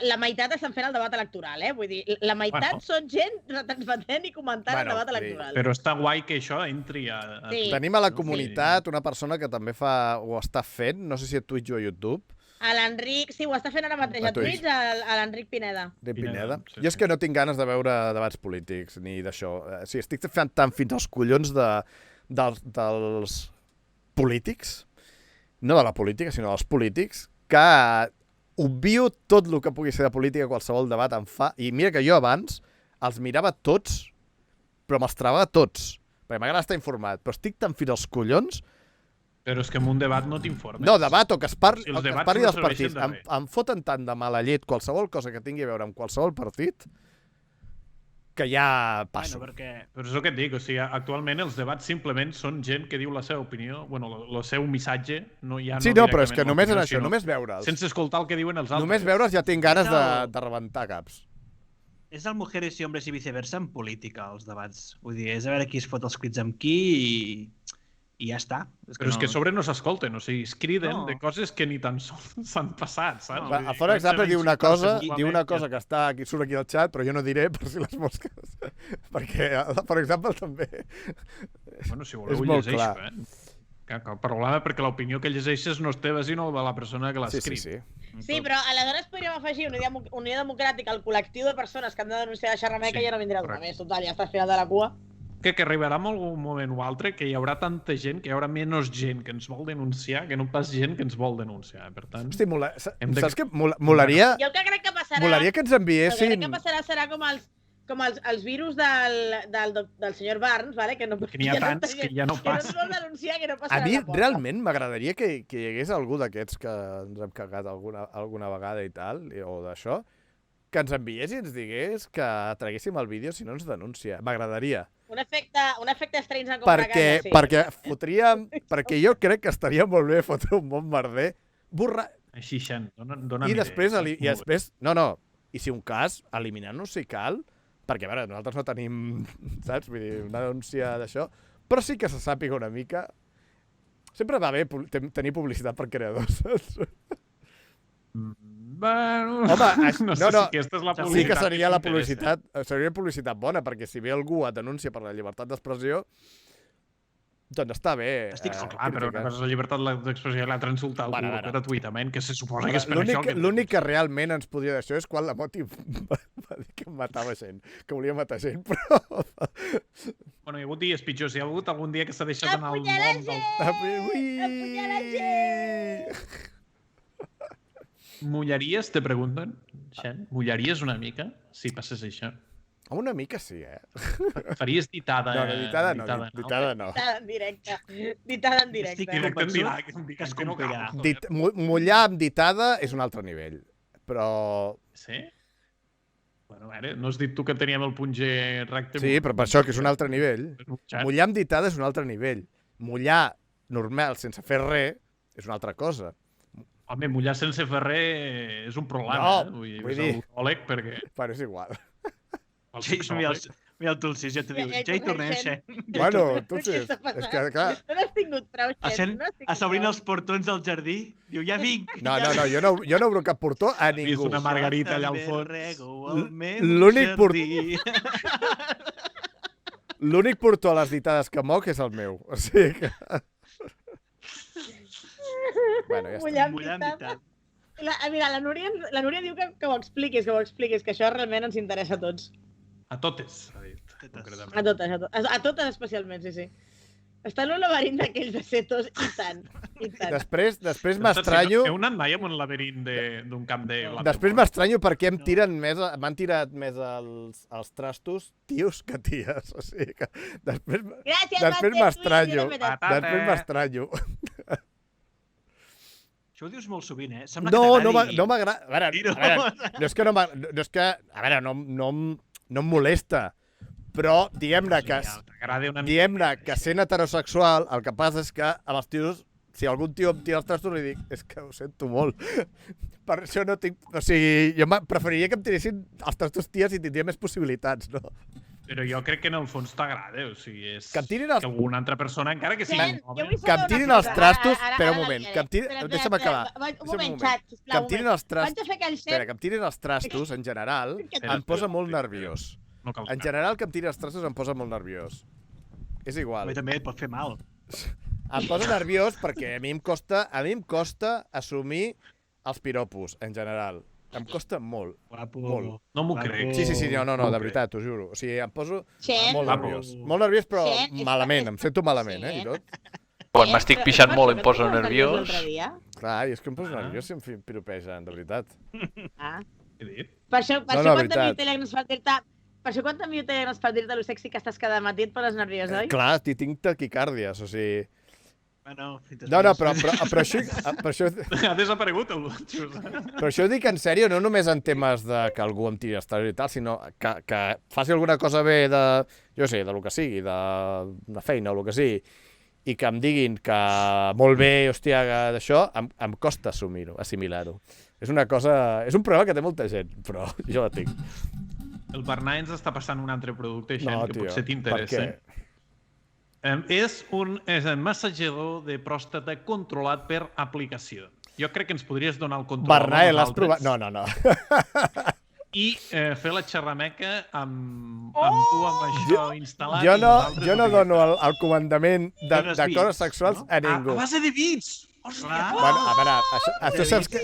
la meitat estan fent el debat electoral, Vull dir, la meitat són gent retransmetent i comentant el debat electoral. Però està guai que això entri a... Tenim a la comunitat una persona que també ho està fent, no sé si a Twitch o a YouTube. A l'Enric, sí, ho està fent ara mateix a Twitch, a l'Enric Pineda. Pineda. Jo és que no tinc ganes de veure debats polítics ni d'això. Sí, estic fent tant fins als collons dels polítics, no de la política, sinó dels polítics, que obvio tot el que pugui ser de política, qualsevol debat em fa... I mira que jo abans els mirava tots, però me'ls trobava tots. perquè m'agrada estar informat, però estic tan fins als collons... Però és que en un debat no t'informes. No, debat o que es parli, Si els o que es debats parli no dels partits. serveixen de res. Em foten tant de mala llet qualsevol cosa que tingui a veure amb qualsevol partit que ja passo. Bueno, perquè... Però és el que et dic, o sigui, actualment els debats simplement són gent que diu la seva opinió, bueno, el seu missatge, no ja Sí, no, però és que només en això, només veure'ls. sense escoltar el que diuen els altres. Només veure'ls ja tinc ganes de rebentar caps. És el mujeres i hombres i viceversa en política, els debats. Vull dir, és a veure qui es fot els crits amb qui i ja està. Però és que a sobre no s'escolten, o sigui, es criden de coses que ni tan sols s'han passat, saps? Va, a fora exemple diu una cosa que està aquí, surt aquí al xat, però jo no diré per si les mosques. Perquè, per exemple, també... Bueno, si voleu llegeixo, Que problema perquè l'opinió que llegeixes no és teva, sinó de la persona que l'ha escrit. Sí. Sí, però aleshores podríem afegir Unió Democràtica al col·lectiu de persones que han de denunciar la xerrameca i ja no vindrà alguna més. Total, ja està al final de la cua. Que arribarà en algun moment o altre que hi haurà tanta gent, que hi haurà menys gent que ens vol denunciar que no pas gent que ens vol denunciar. Per tant... Hosti, saps què? Molaria... Jo el que crec que passarà... Molaria que ens enviessin... El que crec que passarà serà com els virus del senyor Barnes, vale? Que n'hi ha tants que ja no passa. Que no es vol denunciar, que no passarà A mi la porta. realment m'agradaria que hi hagués algú d'aquests que ens hem cagat alguna vegada i tal, o d'això, que ens enviés i ens digués que traguéssim el vídeo si no ens denuncia. M'agradaria. Un efecte estrany en comprar casa, sí. Perquè jo crec que estaria molt bé fotre un bon merder, Així, Xen, dona'm i després, idees. i si un cas, eliminar-nos si cal, perquè, a veure, nosaltres no tenim, saps, vull dir, una denúncia d'això, però sí que se sàpiga una mica. Sempre va bé tenir publicitat per creadors, saps? Bueno, home, no sé si aquesta és la publicitat. Sí que seria publicitat bona, perquè si ve algú a denúncia per la llibertat d'expressió, doncs està bé. Estic clar, però una cosa és la llibertat d'expressió i l'altra insultar algú gratuïtament, que se suposa que és per això. L'únic que realment ens podria d'això és quan la Moti va dir que matava gent, que volia matar gent, però... Bueno, hi ha hagut dies pitjors. Hi ha hagut algun dia que s'ha deixat anar el nom del... Apunyala gent! Mullaries, te pregunten, Xen? Mullaries una mica si passés això? Una mica sí, Faries ditada? No, ditada no. Ditada en directe. Ditada en directe. Estic convençut que es complirà. Mullar amb ditada és un altre nivell, però... Sí? Bueno, a veure, no has dit tu que teníem el punge recte? Sí, però per això que és un altre nivell. Mullar amb ditada és un altre nivell. Mullar normal, sense fer res, és una altra cosa. Home, mullar sense fer res és un problema. No, vull dir... Òleg, perquè... Però és igual. Sí, mira el Tulsis, ja t'ho diu. Ja hi tornem, Xen. Bueno, Tulsis, és que, clar... No n'has tingut prou, Xen. S'obrin els portons del jardí, diu, ja vinc. No, jo no obro cap portó a ningú. Vist una margarita allà al fons. L'únic portó a les ditades que moc és el meu. O sigui que... Bueno, ja està. Mullar amb ditada. Mira, la Núria diu que ho expliquis, que això realment ens interessa a tots. A totes, ha dit. A totes especialment, sí. Està en un laberint d'aquells de setos i tant. Després m'estranyo... Heu anat mai en un laberint d'un camp de... Després m'estranyo perquè m'han tirat més els trastos tios que ties. O sigui que després m'estranyo. Això ho dius molt sovint, eh? No m'agrada... A veure, no em molesta, però diguem-ne que sent heterosexual el que passa és que amb els tios, si algun tio em tira els trastos li dic és que ho sento molt. Per això no tinc... O sigui, jo preferiria que em tiressin els trastos ties i tindria més possibilitats, no? Però jo crec que en el fons t'agrada, o sigui, és que alguna altra persona, encara que sigui... Que em tirin els trastos... Espera un moment, deixa'm acabar. Un moment, xat, sisplau. Que em tirin els trastos... Espera, que em tirin els trastos, en general, em posa molt nerviós. En general, que em tirin els trastos em posa molt nerviós. És igual. A mi també et pot fer mal. Em posa nerviós perquè a mi em costa assumir els piropos, en general. Em costa molt. Molt. No m'ho crec. Sí, no, de veritat, t'ho juro. O sigui, em poso molt nerviós. Molt nerviós, però malament. Em sento malament, i tot. Quan m'estic pixant molt em poso nerviós. Clar, i és que em poso nerviós si em piropegen, de veritat. Per això quan David Telegram ens fa dir-te Per això quan t'envio telegrames per dir-te lo sexy que estàs cada matí et poses nerviós, oi? Clar, tinc taquicàrdies, o sigui... Bueno, No, però això... Ha desaparegut el xus. Però això ho dic en sèrio, no només en temes de que algú em tiri esteroide i tal, sinó que faci alguna cosa bé de, jo sé, de lo que sigui, de feina o el que sigui, i que em diguin que molt bé, hòstia, d'això, em costa assimilar-ho. És una cosa... És un problema que té molta gent, però jo la tinc. El Bernat ens està passant un altre producte, Xen, No, que tio, potser t'interessa. per què? És un massatjador de pròstata controlat per aplicació. Jo crec que ens podries donar el control Bernat, a l'has nosaltres provat? No. i fer la xerrameca amb tu amb això instal·lat. Jo i nosaltres no utilitzant. dono el comandament de Dones coses bits, sexuals a ningú. A base de bits! Hòstia! Bueno, a veure,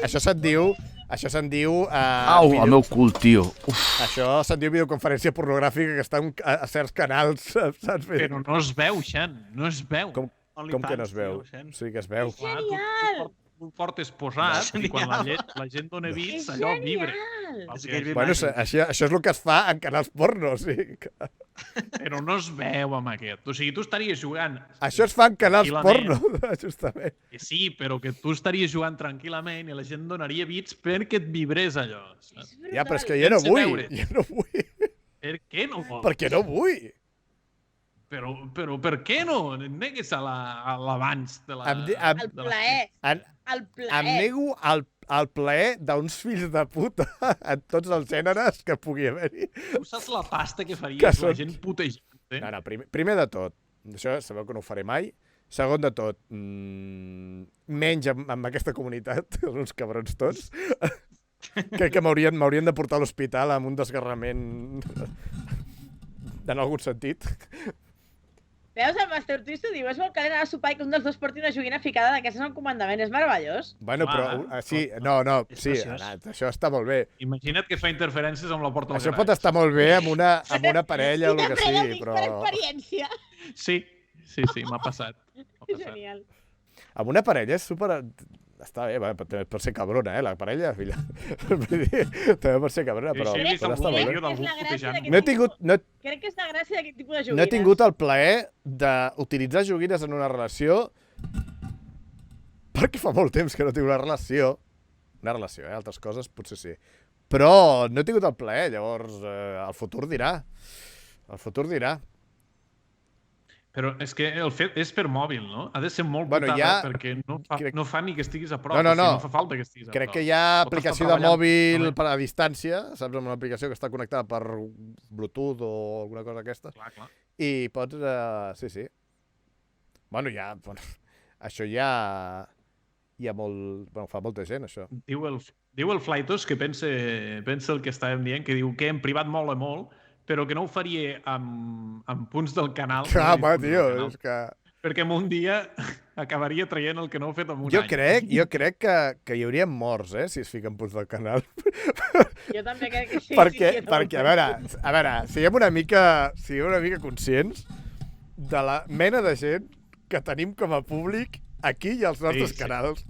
això se'n diu... Això se'n diu... Au, el meu cul, tio. Uf. Això se'n diu videoconferència pornogràfica que està a certs canals, saps? Però no es veu, Xen, no es veu. Com que no es veu? Sí que es veu. Clar, Genial! tu portes posat i quan la gent dona És bits, allò vibra. genial! Bueno, això és el que es fa en canals porno, sí. Però no es veu amb aquest. O sigui, tu estaries jugant... Això es fa en canals porno, tranquil·lament. justament. Que sí, però que tu estaries jugant tranquil·lament i la gent donaria bits perquè et vibrés allò. Saps? Ja, però és que jo no Sense vull. veure. Jo no vull. Per què no vols? Perquè no vull. Però per què no? Et negues a l'abans de la... El plaer. El Em plaer. nego al plaer d'uns fills de puta en tots els gèneres que pugui haver-hi. Tu saps la pasta que faries Que la són- gent putejant, eh? No, primer de tot, això sabeu que no ho faré mai. Segon de tot, menys amb aquesta comunitat, són uns cabrons tots. Crec que m'haurien de portar a l'hospital amb un desgarrament en algun sentit. Veus, el Master Twist ho diu, és molt calent anar a sopar i que un dels dos porti una joguina ficada d'aquestes en un comandament. És meravellós. Bueno, però Clar, sí, no, És sí, preciós. Anat, això està molt bé. Imagina't que fa interferències amb la porta del Això garatge. pot estar molt bé amb una parella o el que Sempre ho sigui, dic però per experiència. Sí, m'ha passat. Genial. amb una parella és super... Està bé, també pot ser cabrona, la parella, filla. També pot ser cabrona, però He vist pot estar algun molt bé. vídeo d'algú És la gràcia putejant. d'aquest No he tingut, Crec que és la gràcia d'aquest tipus de joguines. no he tingut el plaer d'utilitzar joguines en una relació perquè fa molt temps que no tinc una relació. Una relació, altres coses potser sí. Però no he tingut el plaer, llavors el futur dirà. El futur dirà. Però és que el fet és per mòbil, no? Ha de ser molt Bueno, putada ja- perquè no fa ni que estiguis a prop. No, no, o sigui, no. no fa falta que estiguis a Crec prop. que hi ha Pots aplicació estar de treballant. mòbil Vale. per a distància, saps? Amb una aplicació que està connectada per Bluetooth o alguna cosa d'aquestes. Clar. I pots... sí. Bueno, això ja... Hi ha molt... Bueno, fa molta gent, això. Diu el Flytos que pensa el que estàvem dient, que diu que en privat mola molt, però que no ho faria amb punts del canal. Ah, no home, punts del tio, canal, és que... Perquè en un dia acabaria traient el que no heu fet en un Jo any. crec que hi haurien morts, si es fiquen punts del canal. Jo també crec que sí. Perquè, a veure, siguem una mica conscients de la mena de gent que tenim com a públic aquí i als nostres Sí. canals.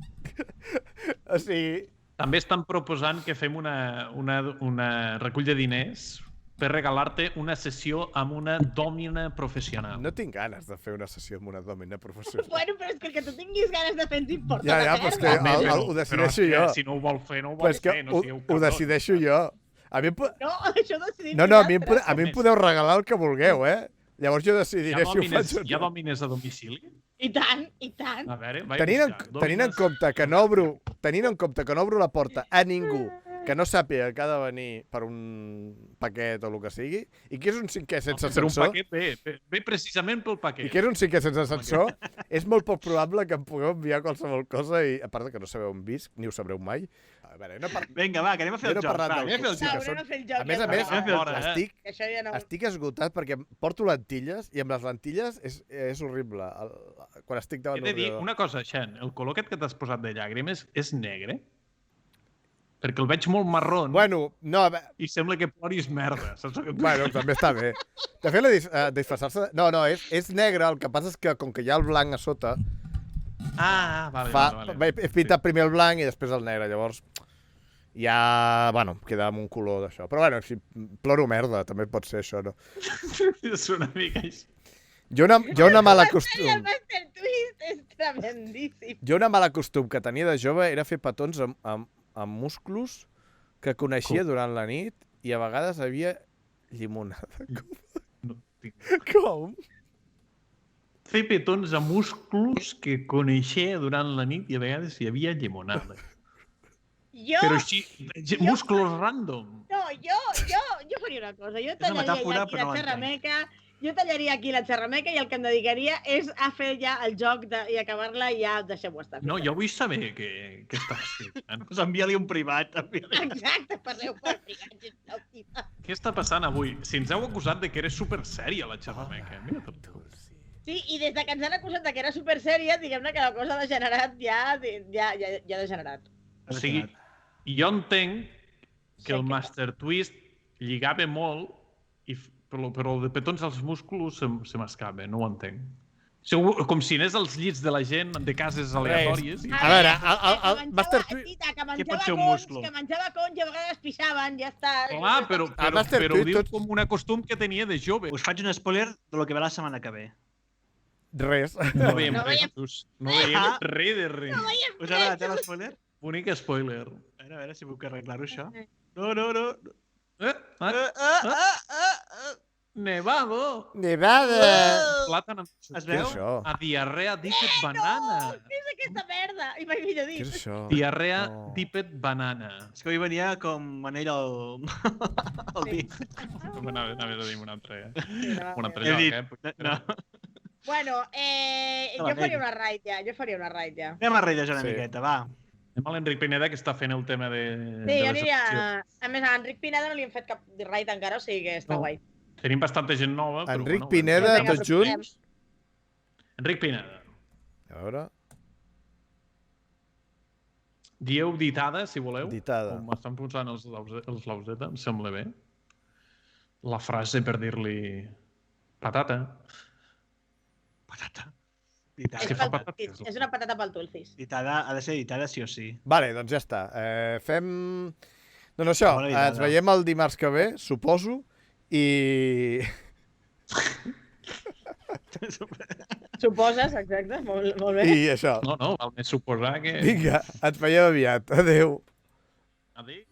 O sigui, També estan proposant que fem una recull de diners per regalar-te una sessió amb una dòmina professional. no tinc ganes de fer una sessió amb una dòmina professional. Bueno, però és que el que tu tinguis ganes de fer ens importa. Ja, una però és que merda. ho decideixo però és que jo. Si no ho vol fer, no ho Però vol és que fer. No sigueu ho cabrons. decideixo jo. A mi, No, això decidim no, a mi nosaltres. em podeu regalar el que vulgueu, Llavors jo decidiré si ho faig o Hi ha no. dòmines a domicili? I tant, i tant. A veure, vaig Tenint en buscar. compte que no obro la porta a ningú que no sàpiga que ha de venir per un paquet o el que sigui, i que és un cinquè sense Per un ascensor, paquet ve precisament pel paquet. i que és un cinquè sense ascensor, és molt poc probable que em pugueu enviar qualsevol cosa, i a part que no sabeu on visc, ni ho sabreu mai. A veure, Vinga, va, que anem a fer jo no el he joc. parlat va, del anem a fer el sí joc. que Anem a fer el joc. A més ja a més, està. fora, Que això ja no... estic esgotat perquè porto lentilles i amb les lentilles és horrible. Quan estic davant He de dir l'ordinador. una cosa, Xen, el color aquest que t'has posat de llàgrimes és negre? Perquè el veig molt marró Bueno, no, a veure, i sembla que ploris merda. Saps el que et bueno, també està bé. De fet, disfressar-se... No, és negre, el que passa és que com que hi ha el blanc a sota, vale. he pintat primer el blanc i després el negre, llavors ja, bueno, queda amb un color d'això. Però bueno, si ploro merda, també pot ser això, no? És una mica així. Jo una mala El costum... Master Twist és tremendíssim. Jo una mala costum que tenia de jove era fer petons amb musclos que coneixia durant la nit i a vegades havia llimonada. No tinc. Com? Fer petons a musclos que coneixia durant la nit i a vegades hi havia llimonada. Però així, musclos random. No, jo faria una cosa. Jo tallaria aquí la xerrameca, i el que em dedicaria és a fer ja el joc i acabar-la i ja deixem-ho estar. No, jo vull saber què estàs fent. Pues envia-li un privat. Exacte, parleu per privat. Què està passant avui? Si ens heu acusat de que eres supersèria, la xerrameca. Mira tot. Sí, i des que ens han acusat de que era supersèria, diguem-ne que la cosa ha degenerat ja ha degenerat. O sigui, jo entenc que el Master Twist lligava molt, però el de petons als músculs se m'escapa, no ho entenc. Com si anés als llits de la gent de cases aleatòries. A veure, el Master Twist... Que menjava conys i a vegades pixaven, ja està. Clar, però ho diu com una costum que tenia de jove. Us faig un spoiler de lo que ve la setmana que ve. Res. No veiem res de res. Us ha agradat l'espoiler? Únic spoiler. A veure si puc arreglar-ho, això. No. Nevado. Plàtan amb... Es veu? A diarrea dipped banana. Què és aquesta merda? I mai millor dit. Què és això? Diarrea dipped banana. És que avui venia com anell al dit. Anaves a dir un altre lloc, No. Bueno, jo faria una raid ja. Anem a raidejar una miqueta, va. Anem a l'Enric Pineda, que està fent el tema de... Sí, jo aniria... A més, a Enric Pineda no li hem fet cap raid encara, o sigui que està guai. Tenim bastanta gent nova, però... Enric Pineda, tots junts? Enric Pineda. A veure... Dieu ditada, si voleu. Ditada. Com estan posant els Lauseta, em sembla bé. La frase per dir-li... Patata. Patata. És una patata pel Tulcis. Ha de ser ditada sí o sí. Vale, doncs ja està. Fem... Doncs això, ens veiem el dimarts que ve, suposo, i... Suposes, exacte, molt bé. I això. No, val més suposar que... Vinga, ens veiem aviat. Adéu. Adéu.